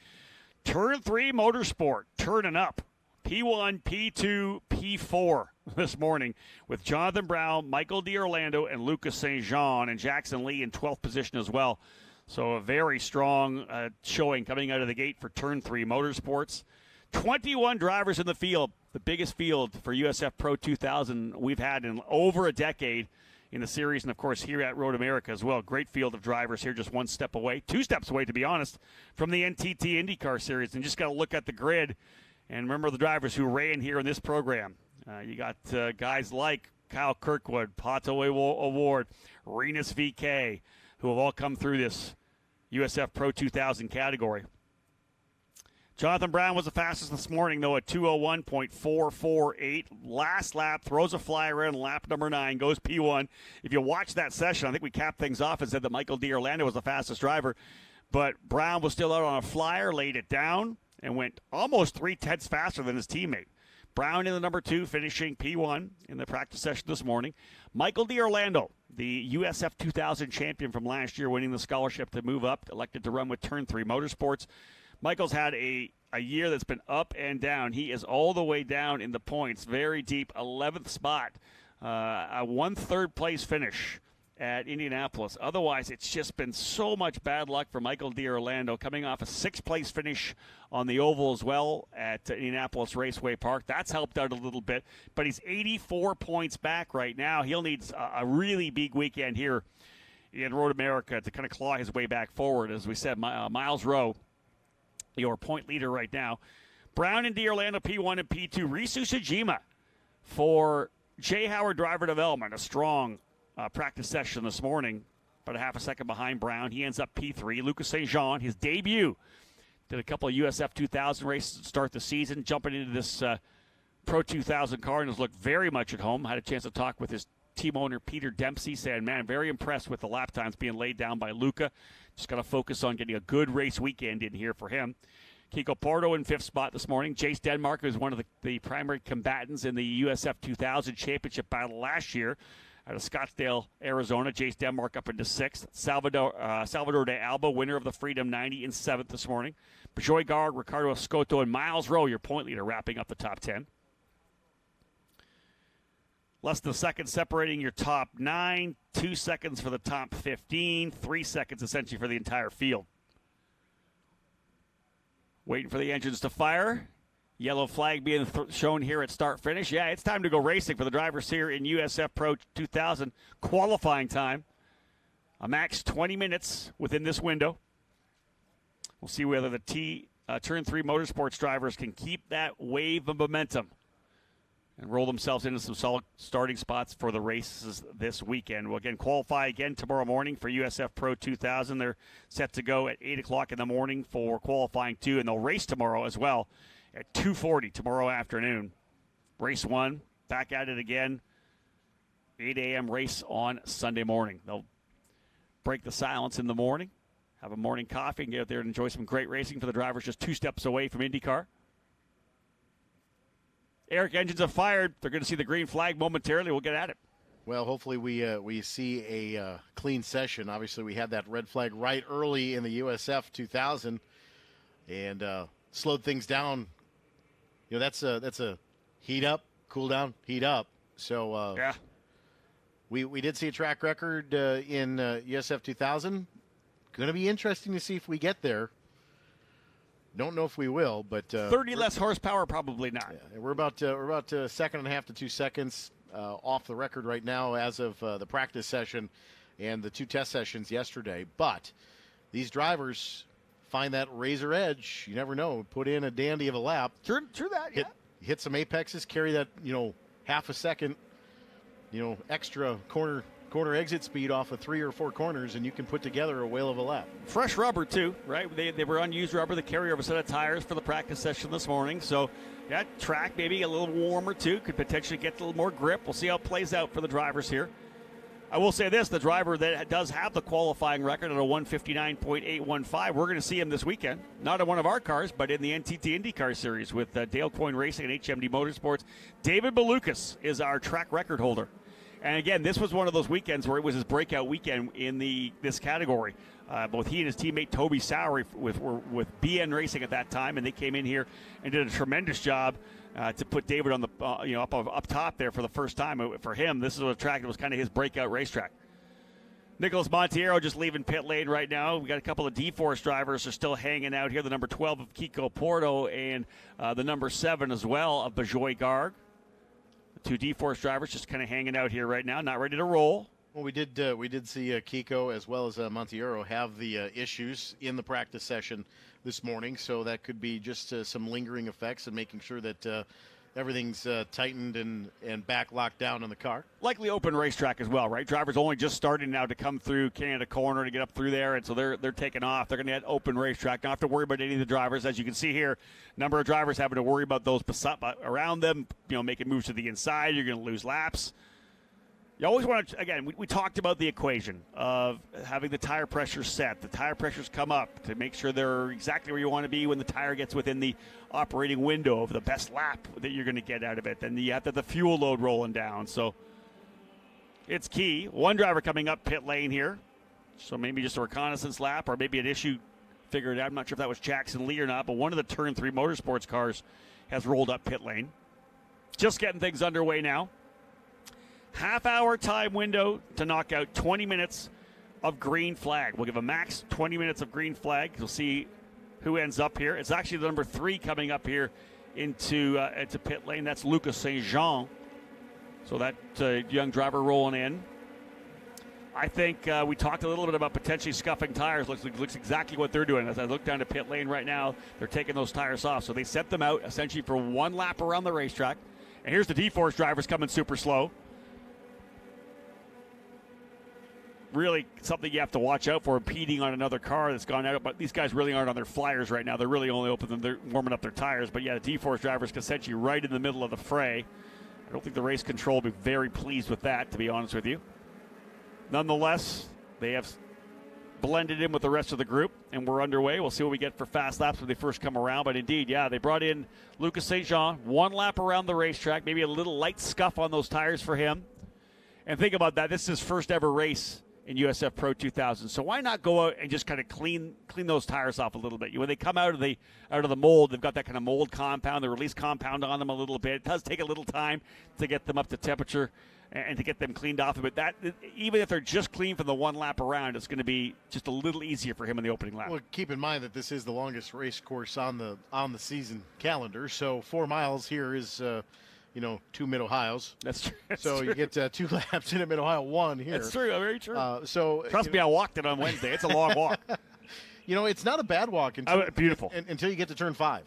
Turn 3 Motorsport, turning up. P1, P2, P4 this morning with Jonathan Brown, Michael D'Orlando, and Lucas St. Jean, and Jackson Lee in 12th position as well. So a very strong showing coming out of the gate for Turn 3 Motorsports. 21 drivers in the field, the biggest field for USF Pro 2000 we've had in over a decade in the series, and of course here at Road America as well. Great field of drivers here, just 1 step away, 2 steps away to be honest, from the NTT IndyCar Series. And just got to look at the grid and remember the drivers who ran here in this program. You got guys like Kyle Kirkwood, Pato Award, Renus VK, who have all come through this USF Pro 2000 category. Jonathan Brown was the fastest this morning, though, at 201.448. Last lap, throws a flyer in, lap number 9, goes P1. If you watch that session, I think we capped things off and said that Michael D'Orlando was the fastest driver. But Brown was still out on a flyer, laid it down, and went almost 3/10 faster than his teammate. Brown in the number 2, finishing P1 in the practice session this morning. Michael D'Orlando, the USF 2000 champion from last year, winning the scholarship to move up, elected to run with Turn 3 Motorsports. Michael's had a year that's been up and down. He is all the way down in the points, very deep, 11th spot, a 1/3 place finish at Indianapolis. Otherwise, it's just been so much bad luck for Michael D'Orlando, coming off a 6th place finish on the oval as well at Indianapolis Raceway Park. That's helped out a little bit, but he's 84 points back right now. He'll need a really big weekend here in Road America to kind of claw his way back forward. As we said, Miles Rowe your point leader right now. Brown and Orlando P1 and P2. Risu Sujima for Jay Howard Driver Development. A strong practice session this morning, about a half a second behind Brown. He ends up P3. Lucas St. Jean, his debut. Did a couple of USF 2000 races to start the season, jumping into this Pro 2000 car, and has looked very much at home. Had a chance to talk with his team owner, Peter Dempsey, saying, man, very impressed with the lap times being laid down by Luca. Just got to focus on getting a good race weekend in here for him. Kiko Porto in 5th spot this morning. Jace Denmark was one of the primary combatants in the USF 2000 championship battle last year out of Scottsdale, Arizona. Jace Denmark up into 6th. Salvador de Alba, winner of the Freedom 90, in 7th this morning. Bajoy Garg, Ricardo Escoto, and Miles Rowe, your point leader, wrapping up the top 10. Less than a second separating your top 9, 2 seconds for the top 15, 3 seconds essentially for the entire field. Waiting for the engines to fire. Yellow flag being shown here at start-finish. Yeah, it's time to go racing for the drivers here in USF Pro 2000 qualifying time. A max 20 minutes within this window. We'll see whether the Turn 3 Motorsports drivers can keep that wave of momentum and roll themselves into some solid starting spots for the races this weekend. We'll again qualify again tomorrow morning for USF Pro 2000. They're set to go at 8 o'clock in the morning for qualifying 2, and they'll race tomorrow as well at 2:40 tomorrow afternoon. Race 1, back at it again, 8 a.m. race on Sunday morning. They'll break the silence in the morning, have a morning coffee, and get out there and enjoy some great racing for the drivers just 2 steps away from IndyCar. Eric, engines have fired. They're going to see the green flag momentarily. We'll get at it. Well, hopefully we see a clean session. Obviously, we had that red flag right early in the USF 2000 and slowed things down. You know, that's a heat up, cool down, heat up. So yeah, we did see a track record in USF 2000. Going to be interesting to see if we get there. Don't know if we will, but 30 less horsepower, probably not. Yeah, we're about a second and a half to 2 seconds off the record right now as of the practice session and the 2 test sessions yesterday. But these drivers find that razor edge. You never know. Put in a dandy of a lap. True that. Yeah. Hit some apexes, carry that half a second, extra corner exit speed off of 3 or 4 corners, and you can put together a whale of a lap. Fresh rubber, too, right? They were unused rubber, the carryover set of tires for the practice session this morning. So that track maybe a little warmer, too. Could potentially get a little more grip. We'll see how it plays out for the drivers here. I will say this, the driver that does have the qualifying record at a 159.815, we're going to see him this weekend. Not in one of our cars, but in the NTT IndyCar Series with Dale Coyne Racing and HMD Motorsports. David Malukas is our track record holder. And again, this was one of those weekends where it was his breakout weekend in this category. Both he and his teammate Toby Sowery were with BN Racing at that time, and they came in here and did a tremendous job to put David on the up top there for the first time. For him, this is a track that was kind of his breakout racetrack. Nicholas Montiero just leaving pit lane right now. We got a couple of D-Force drivers are still hanging out here. The number 12 of Kiko Porto and the number 7 as well of Bajoy Garg. 2 D-Force drivers just kind of hanging out here right now, not ready to roll. Well, we did see Kiko as well as Montiero have the issues in the practice session this morning, so that could be just some lingering effects and making sure that everything's tightened and back locked down in the car. Likely open racetrack as well, right? Drivers only just starting now to come through Canada Corner to get up through there, and so they're taking off. They're going to hit open racetrack. Don't have to worry about any of the drivers. As you can see here, number of drivers having to worry about those around them, making moves to the inside. You're going to lose laps. You always want to, again, we talked about the equation of having the tire pressure set. The tire pressures come up to make sure they're exactly where you want to be when the tire gets within the operating window of the best lap that you're going to get out of it. Then you have the fuel load rolling down. So it's key. One driver coming up pit lane here. So maybe just a reconnaissance lap or maybe an issue figured out. I'm not sure if that was Jackson Lee or not, but one of the Turn 3 Motorsports cars has rolled up pit lane. Just getting things underway now. Half-hour time window to knock out 20 minutes of green flag. We'll give a max 20 minutes of green flag. You'll see who ends up here. It's actually the number 3 coming up here into pit lane. That's Lucas St. Jean. So that young driver rolling in. I think we talked a little bit about potentially scuffing tires. Looks exactly what they're doing. As I look down to pit lane right now, they're taking those tires off. So they set them out essentially for one lap around the racetrack. And here's the D-Force drivers coming super slow. Really something you have to watch out for, impeding on another car that's gone out. But these guys really aren't on their flyers right now. They're really only open them. They're warming up their tires. But yeah, the D-Force drivers essentially right in the middle of the fray. I don't think the race control will be very pleased with that, to be honest with you. Nonetheless, they have blended in with the rest of the group, and we're underway. We'll see what we get for fast laps when they first come around. But indeed, yeah, they brought in Lucas St. Jean, one lap around the racetrack, maybe a little light scuff on those tires for him. And think about that. This is his first ever race in USF Pro 2000. So why not go out and just kind of clean those tires off a little bit? When they come out of the mold, they've got that kind of mold compound, the release compound on them a little bit. It does take a little time to get them up to temperature and to get them cleaned off. But that, even if they're just clean from the one lap around, it's going to be just a little easier for him in the opening lap. Well, keep in mind that this is the longest race course on the season calendar. So 4 miles here is 2 Mid-Ohio's. That's true. So you get 2 laps in at Mid-Ohio, 1 here. That's true. Very true. Trust me, I walked it on Wednesday. It's a long walk. It's not a bad walk beautiful until you get to turn 5.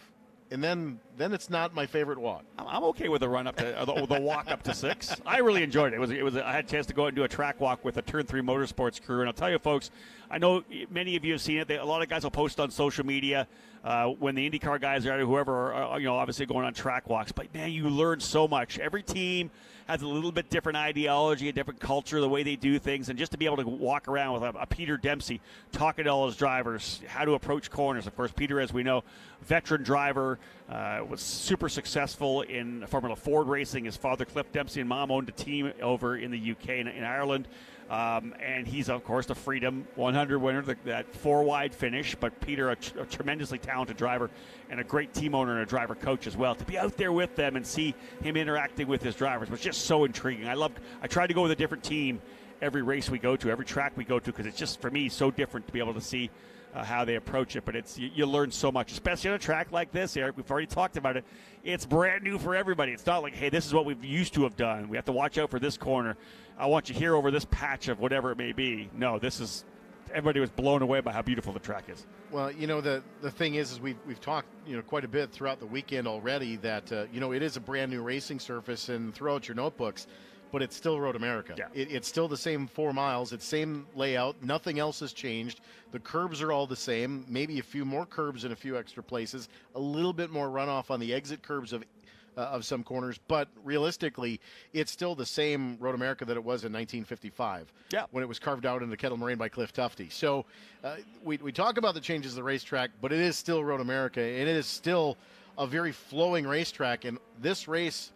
And then it's not my favorite walk. I'm okay with the run up to the walk up to 6. I really enjoyed it. It was I had a chance to go out and do a track walk with a Turn 3 Motorsports crew, and I'll tell you, folks, I know many of you have seen it. A lot of guys will post on social media when the IndyCar guys are out, or whoever are obviously going on track walks. But man, you learn so much. Every team has a little bit different ideology, a different culture, the way they do things, and just to be able to walk around with a Peter Dempsey talking to all his drivers, how to approach corners. Of course, Peter, as we know, veteran driver, was super successful in Formula Ford racing. His father, Cliff Dempsey, and mom owned a team over in the UK and in Ireland. And he's, of course, the Freedom 100 winner, that 4-wide finish. But Peter, a tremendously talented driver and a great team owner and a driver coach as well. To be out there with them and see him interacting with his drivers was just so intriguing. I tried to go with a different team every race we go to, every track we go to, because it's just, for me, so different to be able to see how they approach it. But you learn so much, especially on a track like this, Eric. We've already talked about it. It's brand new for everybody. It's not like, hey, this is what we've used to have done. We have to watch out for this corner. I want you here over this patch of whatever it may be. No, everybody was blown away by how beautiful the track is. Well, the thing is we've talked quite a bit throughout the weekend already that it is a brand new racing surface, and throw out your notebooks, but it's still Road America. Yeah. It's still the same 4 miles. It's same layout. Nothing else has changed. The curbs are all the same. Maybe a few more curbs in a few extra places. A little bit more runoff on the exit curbs of some corners, but realistically, it's still the same Road America that it was in 1955 when it was carved out into Kettle Moraine by Cliff Tufte. So we talk about the changes to the racetrack, but it is still Road America, and it is still a very flowing racetrack. And this race,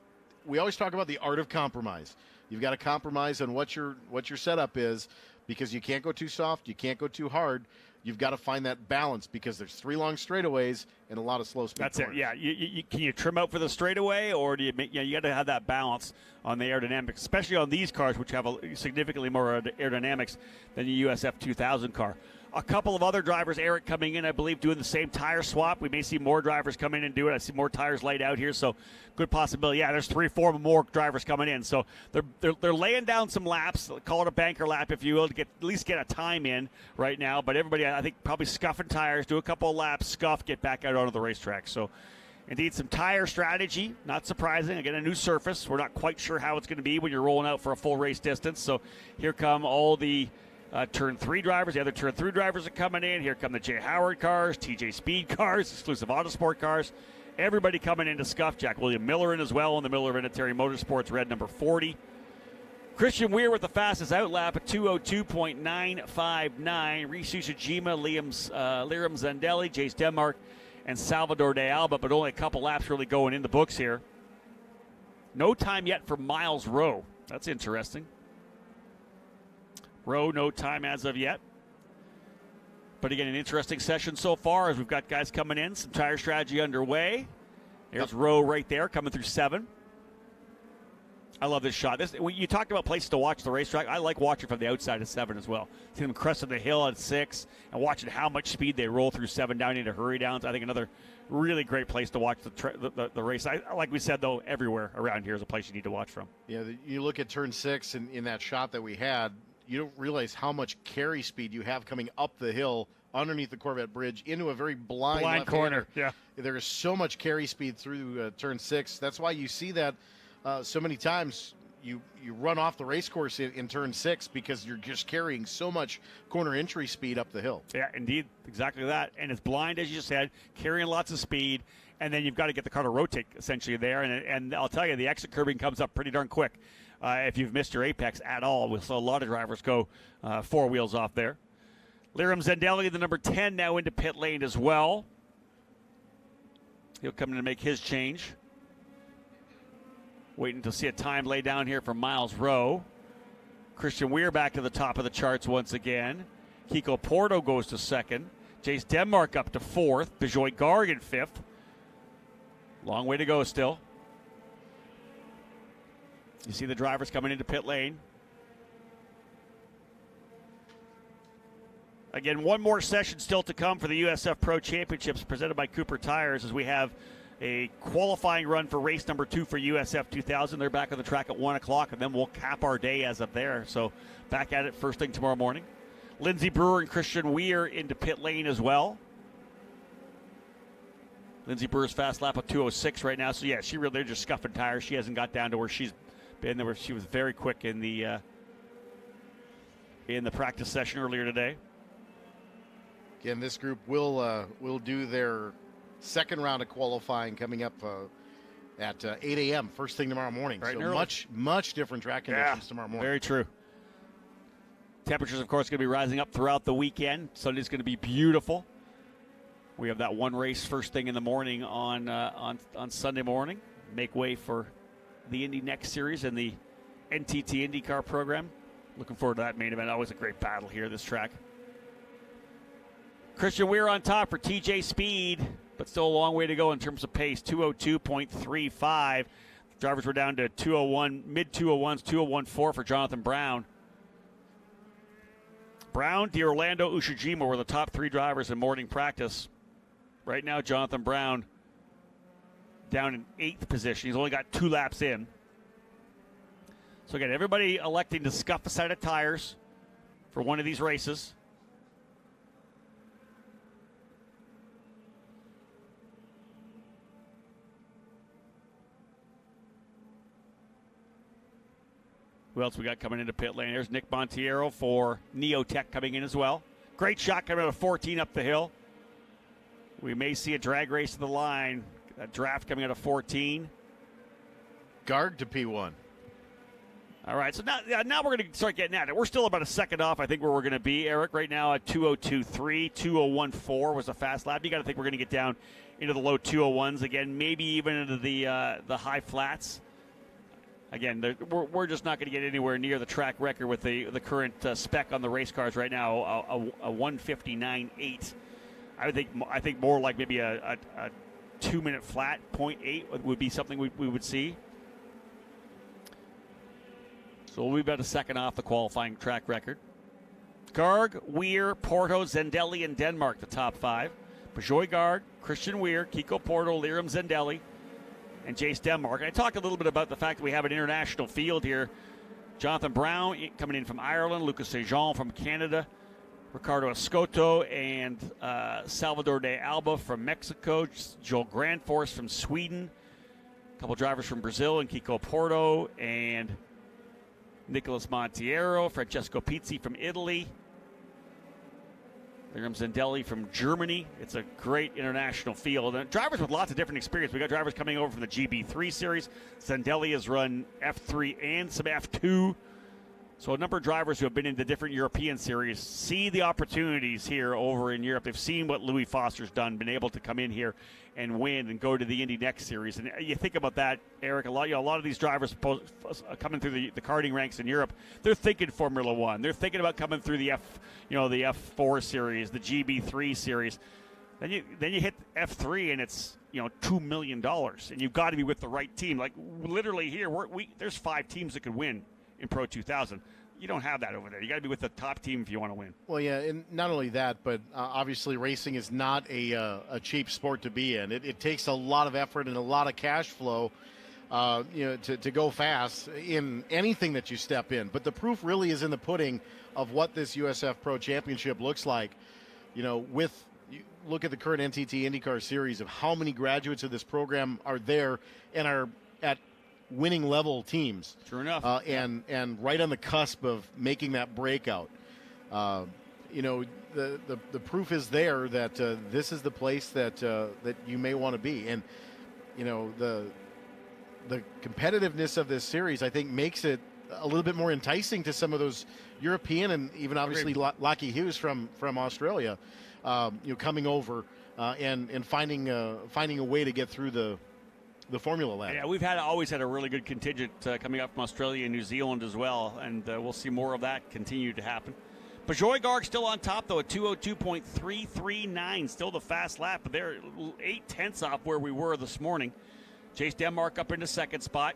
we always talk about the art of compromise. You've got to compromise on what your setup is, because you can't go too soft, you can't go too hard. You've got to find that balance, because there's 3 long straightaways and a lot of slow speed. That's corners. it. Yeah, can you trim out for the straightaway, or do you got to have that balance on the aerodynamics, especially on these cars, which have significantly more aerodynamics than the USF 2000 car. A couple of other drivers, Eric, coming in, I believe, doing the same tire swap. We may see more drivers come in and do it. I see more tires laid out here, so good possibility. Yeah, there's 3 or 4 more drivers coming in. So they're laying down some laps, call it a banker lap, if you will, to at least get a time in right now. But everybody, I think, probably scuffing tires, do a couple of laps, scuff, get back out onto the racetrack. So indeed, some tire strategy, not surprising. Again, a new surface. We're not quite sure how it's going to be when you're rolling out for a full race distance. So here come all the Turn 3 drivers. The other Turn 3 drivers are coming in. Here come the Jay Howard cars, TJ Speed cars, exclusive Autosport cars. Everybody coming in to scuff. Jack William Miller in as well in the Miller Vinatieri Motorsports red number 40. Christian Weir with the fastest out lap at 2:02.959. Reese Usajima, Liam Zandelli, Jace Denmark, and Salvador de Alba, but only a couple laps really going in the books here. No time yet for Miles Rowe. That's interesting. Rowe, no time as of yet. But again, an interesting session so far as we've got guys coming in. Some tire strategy underway. There's Rowe right there coming through 7. I love this shot. You talked about places to watch the racetrack. I like watching from the outside of 7 as well. See them cresting the hill at 6 and watching how much speed they roll through 7 down into hurry downs. I think another really great place to watch the race. Like we said, though, everywhere around here is a place you need to watch from. Yeah, you look at turn 6 in that shot that we had. you don't realize how much carry speed you have coming up the hill underneath the Corvette Bridge into a very blind corner. Yeah, there is so much carry speed through turn 6. That's why you see that so many times. You run off the race course in turn 6 because you're just carrying so much corner entry speed up the hill. Yeah, indeed, exactly that. And it's blind, as you said, carrying lots of speed, and then you've got to get the car to rotate essentially there. And I'll tell you, the exit curbing comes up pretty darn quick if you've missed your apex at all. We saw a lot of drivers go 4 wheels off there. Liram Zendelli, the number 10, now into pit lane as well. He'll come in to make his change. Waiting to see a time lay down here for Miles Rowe. Christian Weir back to the top of the charts once again. Kiko Porto goes to 2nd. Jace Denmark up to 4th. Bijoy Garg in 5th. Long way to go still. You see the drivers coming into pit lane. Again, one more session still to come for the USF Pro Championships presented by Cooper Tires as we have a qualifying run for race number 2 for USF 2000. They're back on the track at 1 o'clock, and then we'll cap our day as of there. So back at it first thing tomorrow morning. Lindsey Brewer and Christian Weir into pit lane as well. Lindsey Brewer's fast lap of 2:06 right now. So, yeah, they're just scuffing tires. She hasn't got down to where she's been. She was very quick in the practice session earlier today. Again, this group will do their second round of qualifying coming up at 8 a.m. first thing tomorrow morning. Right, so much different track conditions tomorrow morning. Very true. Temperatures, of course, going to be rising up throughout the weekend. Sunday's going to be beautiful. We have that one race first thing in the morning on Sunday morning. Make way for the Indy Next Series and the NTT IndyCar program. Looking forward to that main event. Always a great battle here, this track. Christian Weir on top for TJ Speed, but still a long way to go in terms of pace. 2:02.35. Drivers were down to 2:01, mid 2:01s, 2:01.4 for Jonathan Brown. Brown, DiOrlando, Ushijima were the top 3 drivers in morning practice. Right now, Jonathan Brown down in 8th position. He's only got 2 laps in. So again, everybody electing to scuff a set of tires for one of these races. Who else we got coming into pit lane? There's Nick Montiero for Neotech coming in as well. Great shot coming out of 14 up the hill. We may see a drag race to the line. A draft coming out of 14. Garg to P1. All right, so now we're going to start getting at it. We're still about a second off, I think, where we're going to be, Eric. Right now at 2:02.3, 2:01.4 was a fast lap. You got to think we're going to get down into the low 2:01s again, maybe even into the high flats. Again, we're just not going to get anywhere near the track record with the current spec on the race cars right now, a 1:59.8. I think more like maybe a 2-minute flat, 0.8 would be something we would see. So we'll be about a second off the qualifying track record. Garg, Weir, Porto, Zendelli, and Denmark, the top 5. Bijoy Garg, Christian Weir, Kiko Porto, Liram Zendelli, and Jace Denmark. And I talked a little bit about the fact that we have an international field here. Jonathan Brown coming in from Ireland, Lucas Sejean from Canada, Ricardo Escoto and Salvador de Alba from Mexico, Joel Grandforce from Sweden, a couple drivers from Brazil, and Kiko Porto, and Nicholas Montiero, Francesco Pizzi from Italy, Liram Zendelli from Germany. It's a great international field. And drivers with lots of different experience. We got drivers coming over from the GB3 series. Zendelli has run F3 and some F2. So a number of drivers who have been in the different European series see the opportunities here over in Europe. They've seen what Louis Foster's done, been able to come in here and win and go to the Indy Next Series. And you think about that, Eric, a lot of these drivers coming through the karting ranks in Europe, they're thinking Formula One. They're thinking about coming through the F4 series, the GB3 series. Then you hit F3 and it's $2 million, and you've got to be with the right team. Like literally here, there's 5 teams that could win in Pro 2000. You don't have that over there. You got to be with the top team if you want to win. Well, yeah, and not only that, but obviously racing is not a cheap sport to be in. It takes a lot of effort and a lot of cash flow to go fast in anything that you step in. But the proof really is in the pudding of what this USF Pro Championship looks like. With you look at the current NTT IndyCar series of how many graduates of this program are there and are at winning level teams. Sure enough. And right on the cusp of making that breakout. The proof is there that this is the place that you may want to be. And, the competitiveness of this series, I think, makes it a little bit more enticing to some of those European and even obviously Lockie Hughes from Australia, coming over and finding a way to get through the Formula ladder. Yeah, we've always had a really good contingent coming up from Australia and New Zealand as well, and we'll see more of that continue to happen. Bajoj still on top, though, at 202.339, still the fast lap, but they're 0.8 off where we were this morning. Chase Denmark up into second spot.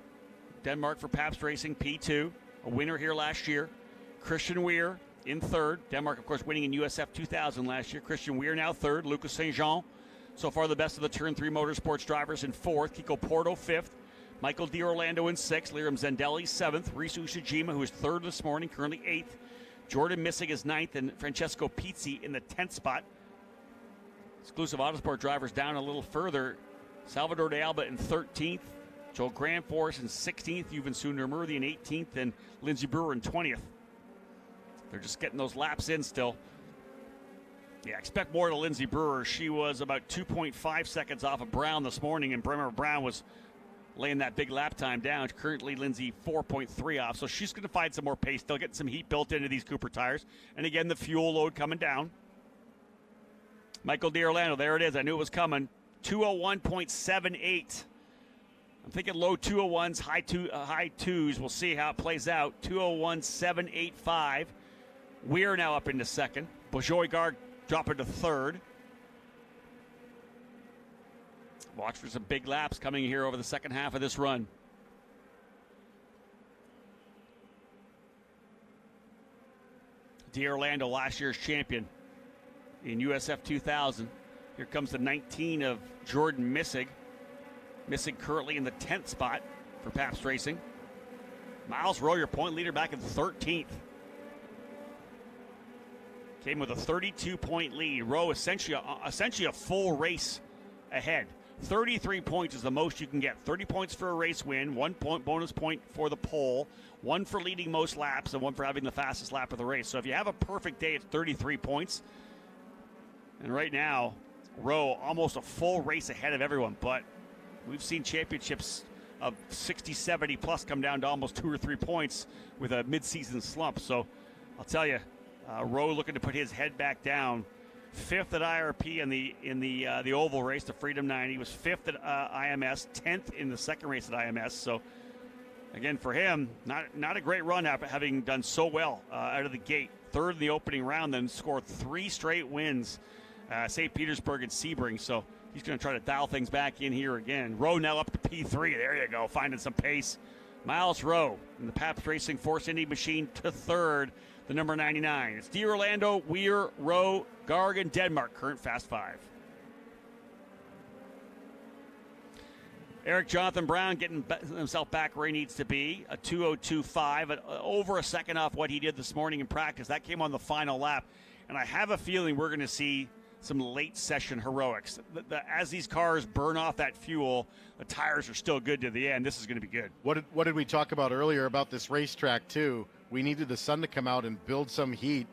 Denmark for Pabst Racing, P2, a winner here last year. Christian Weir in third. Denmark, of course, winning in USF 2000 last year. Christian Weir now third. Lucas St. Jean, so far the best of the Turn 3 Motorsports drivers, in fourth. Kiko Porto, fifth. Michael D'Orlando in sixth. Liram Zendelli, seventh. Reese Ushijima, who is third this morning, currently eighth. Jordan Missing is ninth, and Francesco Pizzi in the 10th spot. Exclusive Autosport drivers down a little further. Salvador de Alba in 13th. Joel Grandforce in 16th. Yuvan Sundermurthy in 18th. And Lindsey Brewer in 20th. They're just getting those laps in still. Yeah, expect more to Lindsey Brewer. She was about 2.5 seconds off of Brown this morning, and Bremer Brown was laying that big lap time down. Currently, Lindsey 4.3 off, so she's going to find some more pace. They'll get some heat built into these Cooper tires. And again, the fuel load coming down. Michael D'Orlando, there it is. I knew it was coming. 201.78. I'm thinking low 201s, high twos. We'll see how it plays out. 201.785. We're now up into second. Bajoj dropping to third. Watch for some big laps coming here over the second half of this run. D'Orlando, last year's champion in USF 2000. Here comes the 19 of Jordan Missig. Missig currently in the 10th spot for Pabst Racing. Miles Rowe, your point leader, back in 13th. Came with a 32-point lead. Rowe essentially a full race ahead. 33 points is the most you can get. 30 points for a race win, 1 point bonus point for the pole, 1 for leading most laps, and 1 for having the fastest lap of the race. So if you have a perfect day, it's 33 points. And right now, Rowe almost a full race ahead of everyone, but we've seen championships of 60, 70 plus come down to almost 2 or 3 points with a mid-season slump. So I'll tell you, Rowe looking to put his head back down. 5th at IRP in the oval race, the Freedom 90. He was 5th at IMS, 10th in the second race at IMS. So again, for him, not a great run after having done so well out of the gate. 3rd in the opening round, then scored 3 straight wins. St. Petersburg and Sebring, so he's going to try to dial things back in here again. Rowe now up to P3. There you go, finding some pace. Miles Rowe in the Pabst Racing Force Indy machine to 3rd, the number 99. It's D'Orlando, Weir, Rowe, Garg, and Denmark, current Fast 5. Eric Jonathan Brown getting himself back where he needs to be, a 2:02.5, over a second off what he did this morning in practice. That came on the final lap, and I have a feeling we're going to see some late session heroics. As these cars burn off that fuel, the tires are still good to the end. This is going to be good. What did we talk about earlier about this racetrack too? We needed the sun to come out and build some heat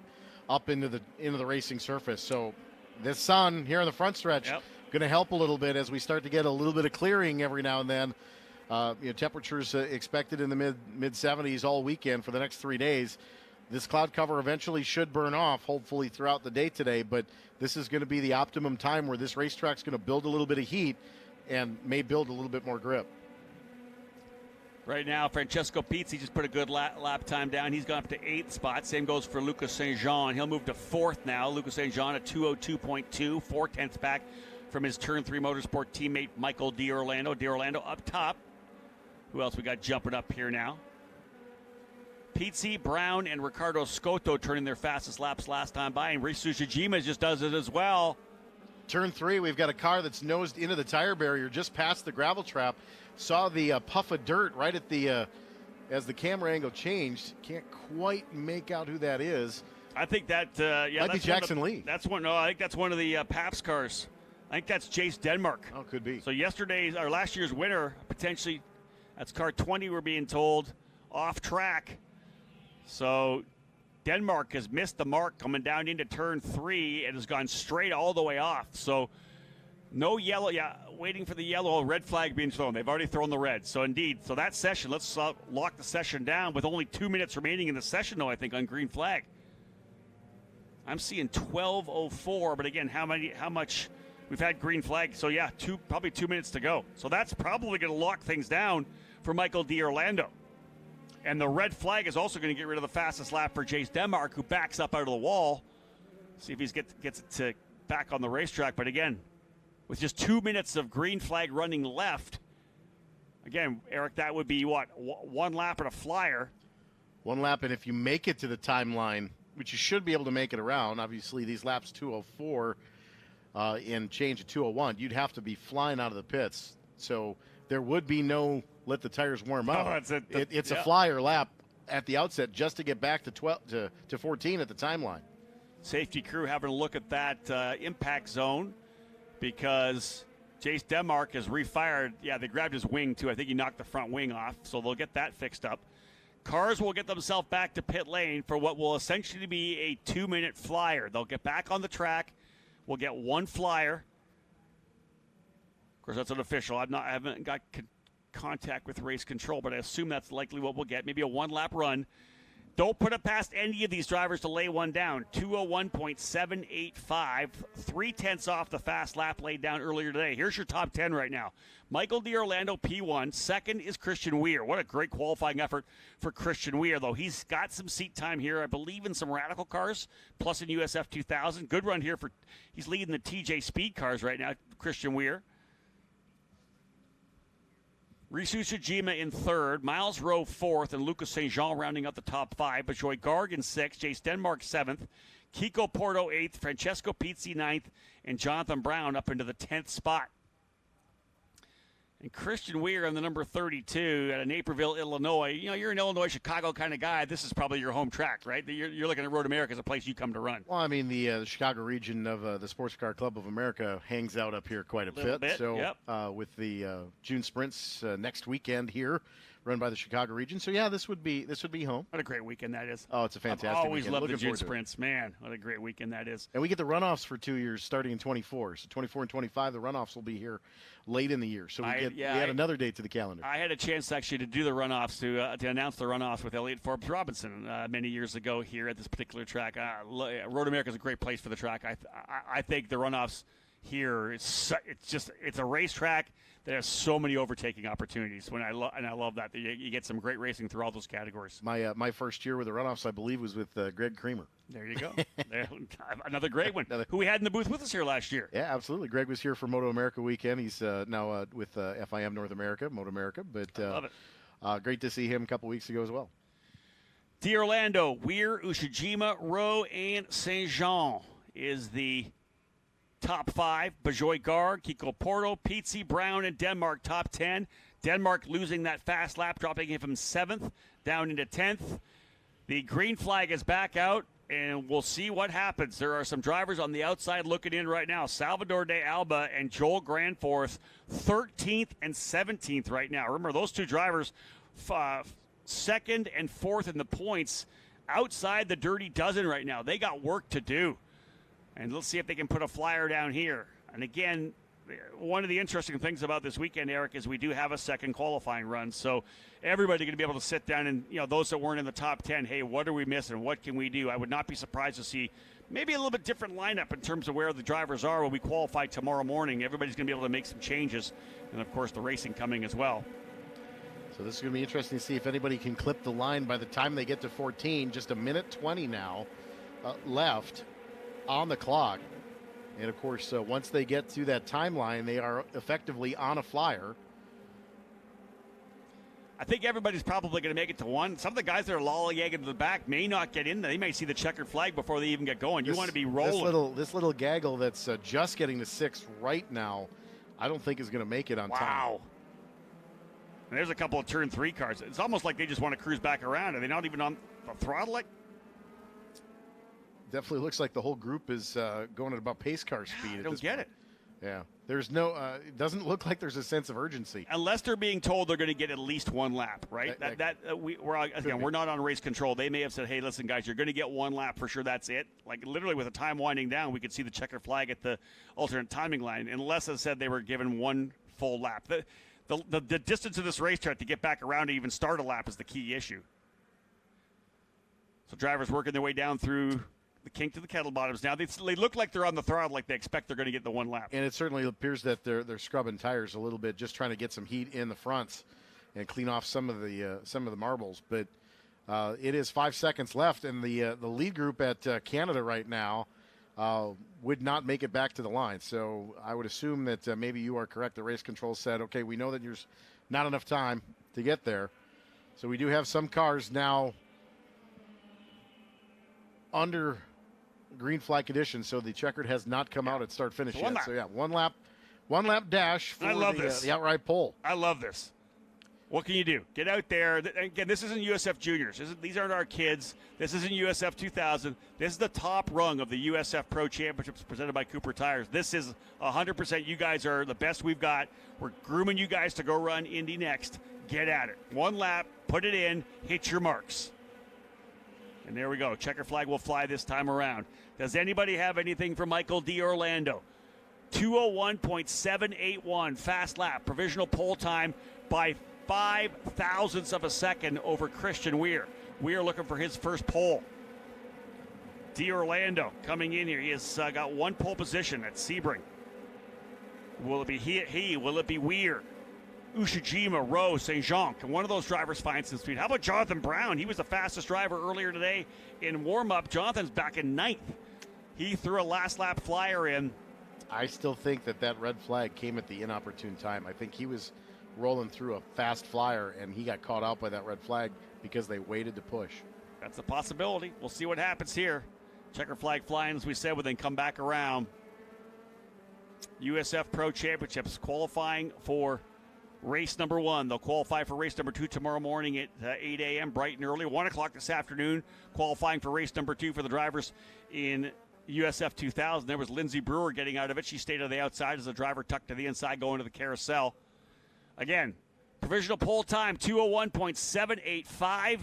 up into the racing surface. So this sun here in the front stretch going to help a little bit as we start to get a little bit of clearing every now and then. Temperatures expected in the mid 70s all weekend for the next 3 days. This cloud cover eventually should burn off, hopefully throughout the day today, but this is going to be the optimum time where this racetrack's going to build a little bit of heat and may build a little bit more grip. Right now, Francesco Pizzi just put a good lap time down. He's gone up to 8th spot. Same goes for Lucas St. Jean. He'll move to 4th now. Lucas St. Jean at 2:02.2, 4/10 back from his Turn 3 Motorsport teammate Michael D'Orlando. D'Orlando up top. Who else we got jumping up here now? Pizzi, Brown, and Ricardo Scotto turning their fastest laps last time by, and Reese Ushijima just does it as well. Turn 3, we've got a car that's nosed into the tire barrier just past the gravel trap. saw the puff of dirt right at the as the camera angle changed. Can't quite make out who that is. I think that might be Jackson Lee. That's one. No, I think that's one of the Paps cars. I think that's Jace Denmark. Oh, could be. So last year's winner, potentially, that's car 20. We're being told off track. So Denmark has missed the mark coming down into turn 3 and has gone straight all the way off. So no yellow. Yeah, waiting for the yellow. Red flag being thrown. They've already thrown the red. So indeed, so that session. Let's lock the session down with only 2 minutes remaining in the session, though. I think on green flag. I'm seeing 12:04, but again, how much we've had green flag? So yeah, probably 2 minutes to go. So that's probably going to lock things down for Michael D'Orlando. And the red flag is also going to get rid of the fastest lap for Jace Denmark, who backs up out of the wall. See if he gets it to back on the racetrack. But again, with just 2 minutes of green flag running left, again, Eric, that would be what, one lap and a flyer. One lap, and if you make it to the timeline, which you should be able to make it around. Obviously, these laps 2:04 and change at 2:01, you'd have to be flying out of the pits. So there would be no let the tires warm up. Oh, it's a flyer lap at the outset just to get back to 14 at the timeline. Safety crew having a look at that impact zone because Jace Denmark has refired. Yeah, they grabbed his wing too. I think he knocked the front wing off, so they'll get that fixed up. Cars will get themselves back to pit lane for what will essentially be a 2-minute flyer. They'll get back on the track. We'll get one flyer. Of course, that's unofficial. I haven't got contact with race control, but I assume that's likely what we'll get. Maybe a one-lap run. Don't put it past any of these drivers to lay one down. 2:01.785, 0.3 off the fast lap laid down earlier today. Here's your top 10 right now. Michael D'Orlando, P1. Second is Christian Weir. What a great qualifying effort for Christian Weir, though. He's got some seat time here, I believe, in some Radical cars, plus in USF2000. Good run here he's leading the TJ Speed cars right now, Christian Weir. Risu Tsujima in third, Miles Rowe fourth, and Lucas St. Jean rounding out the top 5. Bajoy Garg in sixth, Jace Denmark seventh, Kiko Porto eighth, Francesco Pizzi ninth, and Jonathan Brown up into the 10th spot. And Christian Weir on the number 32 at Naperville, Illinois. You know, you're an Illinois, Chicago kind of guy. This is probably your home track, right? You're looking at Road America as a place you come to run. Well, I mean, the Chicago region of the Sports Car Club of America hangs out up here quite a bit. So yep. With the June sprints next weekend here, run by the Chicago region. So yeah, this would be home. What a great weekend that is. Oh, it's a fantastic I've always weekend. loved Looking the June sprints. Man, what a great weekend that is. And we get the runoffs for 2 years starting in 24. So 24 and 25, the runoffs will be here late in the year. So we add another date to the calendar. I had a chance actually to do the runoffs, to announce the runoffs with Elliot Forbes Robinson many years ago here at this particular track. Road America is a great place for the track. I think the runoffs here, it's a racetrack that has so many overtaking opportunities. And I love that you get some great racing through all those categories. My first year with the runoffs, I believe, was with Greg Creamer. There you go. Another great one. Who we had in the booth with us here last year. Yeah, absolutely. Greg was here for Moto America weekend. He's now with FIM North America, Moto America. But I love it. Great to see him a couple weeks ago as well. D'Orlando, Weir, Ushijima, Rowe, and St. Jean is the top 5. Bajoy Garg, Kiko Porto, Pizzi, Brown, and Denmark top 10. Denmark losing that fast lap, dropping him from 7th down into 10th. The green flag is back out, and we'll see what happens. There are some drivers on the outside looking in right now. Salvador de Alba and Joel Grandforth, 13th and 17th right now. Remember, those two drivers, 2nd and 4th in the points, outside the dirty dozen right now. They got work to do. And let's see if they can put a flyer down here. And again, one of the interesting things about this weekend, Eric, is we do have a second qualifying run. So everybody's going to be able to sit down and, those that weren't in the top 10, hey, what are we missing? What can we do? I would not be surprised to see maybe a little bit different lineup in terms of where the drivers are when we qualify tomorrow morning. Everybody's going to be able to make some changes. And, of course, the racing coming as well. So this is going to be interesting to see if anybody can clip the line by the time they get to 14. Just 1:20 now left on the clock. And, of course, once they get to that timeline, they are effectively on a flyer. I think everybody's probably going to make it to 1. Some of the guys that are lollygagging to the back may not get in. They may see the checkered flag before they even get going. You want to be rolling. This little gaggle that's just getting to 6 right now, I don't think is going to make it on time. Wow. And there's a couple of turn 3 cars. It's almost like they just want to cruise back around. Are they not even on the throttle? Like, definitely looks like the whole group is going at about pace car speed. I don't get it. Yeah, there's no. It doesn't look like there's a sense of urgency. Unless they're being told they're going to get at least one lap, right? We're not on race control. They may have said, "Hey, listen, guys, you're going to get one lap for sure. That's it." Like literally, with the time winding down, we could see the checker flag at the alternate timing line. Unless it said they were given one full lap. The distance of this racetrack to get back around to even start a lap is the key issue. So drivers working their way down through the kink to the kettle bottoms. Now they look like they're on the throttle, like they expect they're going to get the one lap. And it certainly appears that they're scrubbing tires a little bit, just trying to get some heat in the fronts and clean off some of the marbles. But it is 5 seconds left, and the lead group at Canada right now would not make it back to the line. So I would assume that maybe you are correct. The race control said, okay, we know that there's not enough time to get there. So we do have some cars now under green flag conditions, so the checkered has not come out at start finish yet. So yeah, one lap dash for the outright pole. I love this. What can you do? Get out there. Again, this isn't USF Juniors. These aren't our kids. This isn't USF 2000. This is the top rung of the USF Pro Championships presented by Cooper Tires. This is 100%. You guys are the best we've got. We're grooming you guys to go run Indy next. Get at it. One lap, put it in, hit your marks. And there we go. Checker flag will fly this time around. Does anybody have anything for Michael D. Orlando? 201.781 fast lap. Provisional pole time by 5 thousandths of a second over Christian Weir. Weir looking for his first pole. D. Orlando coming in here. He has got one pole position at Sebring. Will it be he? Will it be Weir? Ushijima, Rowe, St. Jean. Can one of those drivers find some speed? How about Jonathan Brown? He was the fastest driver earlier today in warm-up. Jonathan's back in 9th. He threw a last lap flyer in. I still think that red flag came at the inopportune time. I think he was rolling through a fast flyer, and he got caught out by that red flag because they waited to push. That's a possibility. We'll see what happens here. Checker flag flying, as we said, will then come back around. USF Pro Championships qualifying for race number 1. They'll qualify for race number 2 tomorrow morning at 8 a.m. bright and early. 1 o'clock this afternoon, qualifying for race number 2 for the drivers in USF 2000. There was Lindsay Brewer getting out of it. She stayed on the outside as the driver tucked to the inside going to the carousel. Again, provisional pole time, 201.785.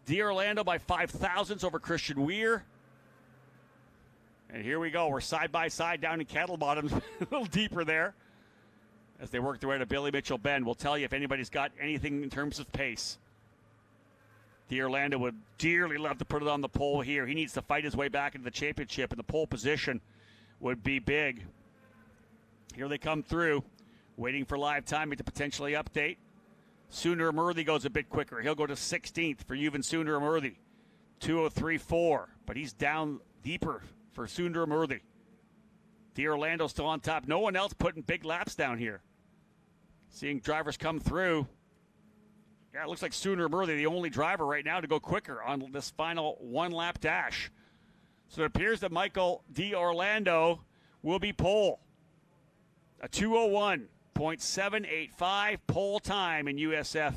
D. Orlando by 5 thousandths over Christian Weir. And here we go. We're side by side down in Kettle Bottoms, a little deeper there, as they work their way to Billy Mitchell Bend. We'll tell you if anybody's got anything in terms of pace. D. Orlando would dearly love to put it on the pole here. He needs to fight his way back into the championship, and the pole position would be big. Here they come through, waiting for live timing to potentially update. Sooner Murthy goes a bit quicker. He'll go to 16th for Yuvan Sooner Murthy. 2:03.4, but he's down deeper for Sooner Murthy. D. Orlando still on top. No one else putting big laps down here. Seeing drivers come through. Yeah, it looks like Sooner Murthy, the only driver right now to go quicker on this final one-lap dash. So it appears that Michael D. Orlando will be pole. A 201.785 pole time in USF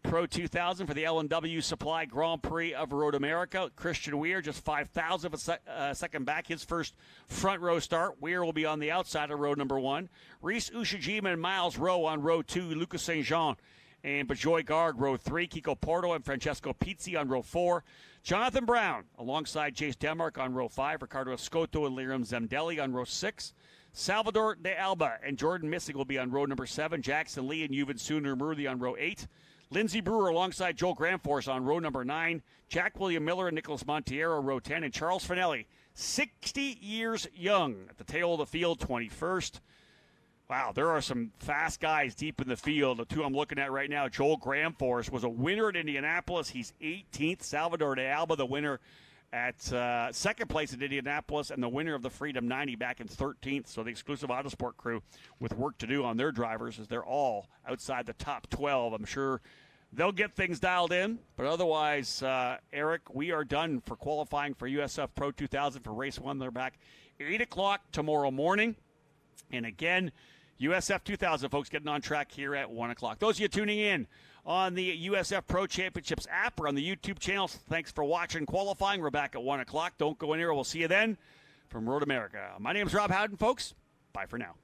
Pro 2000 for the L&W Supply Grand Prix of Road America. Christian Weir just 5,000 of a second back. His first front row start. Weir will be on the outside of row number 1. Reese Ushijima and Miles Rowe on row 2. Lucas St. Jean and Bajoy Garg, row 3. Kiko Porto and Francesco Pizzi on row 4. Jonathan Brown alongside Jace Denmark on row 5. Ricardo Escoto and Liram Zemdeli on row 6. Salvador de Alba and Jordan Missing will be on row number 7. Jackson Lee and Yuvan Sooner Murthy on row 8. Lindsey Brewer alongside Joel Gramforce on row number 9. Jack William Miller and Nicholas Montiero, row 10. And Charles Finelli, 60 years young, at the tail of the field, 21st. Wow, there are some fast guys deep in the field. The two I'm looking at right now, Joel Gramforce was a winner at Indianapolis. He's 18th. Salvador de Alba, the winner at second place at Indianapolis, and the winner of the Freedom 90 back in 13th. So the exclusive Autosport crew with work to do on their drivers, as they're all outside the top 12. I'm sure they'll get things dialed in, but otherwise, Eric, we are done for qualifying for USF Pro 2000 for race 1. They're back 8 o'clock tomorrow morning. And again, USF 2000, folks, getting on track here at 1 o'clock. Those of you tuning in on the USF Pro Championships app or on the YouTube channel, thanks for watching qualifying. We're back at 1 o'clock. Don't go anywhere. We'll see you then from Road America. My name's Rob Howden, folks. Bye for now.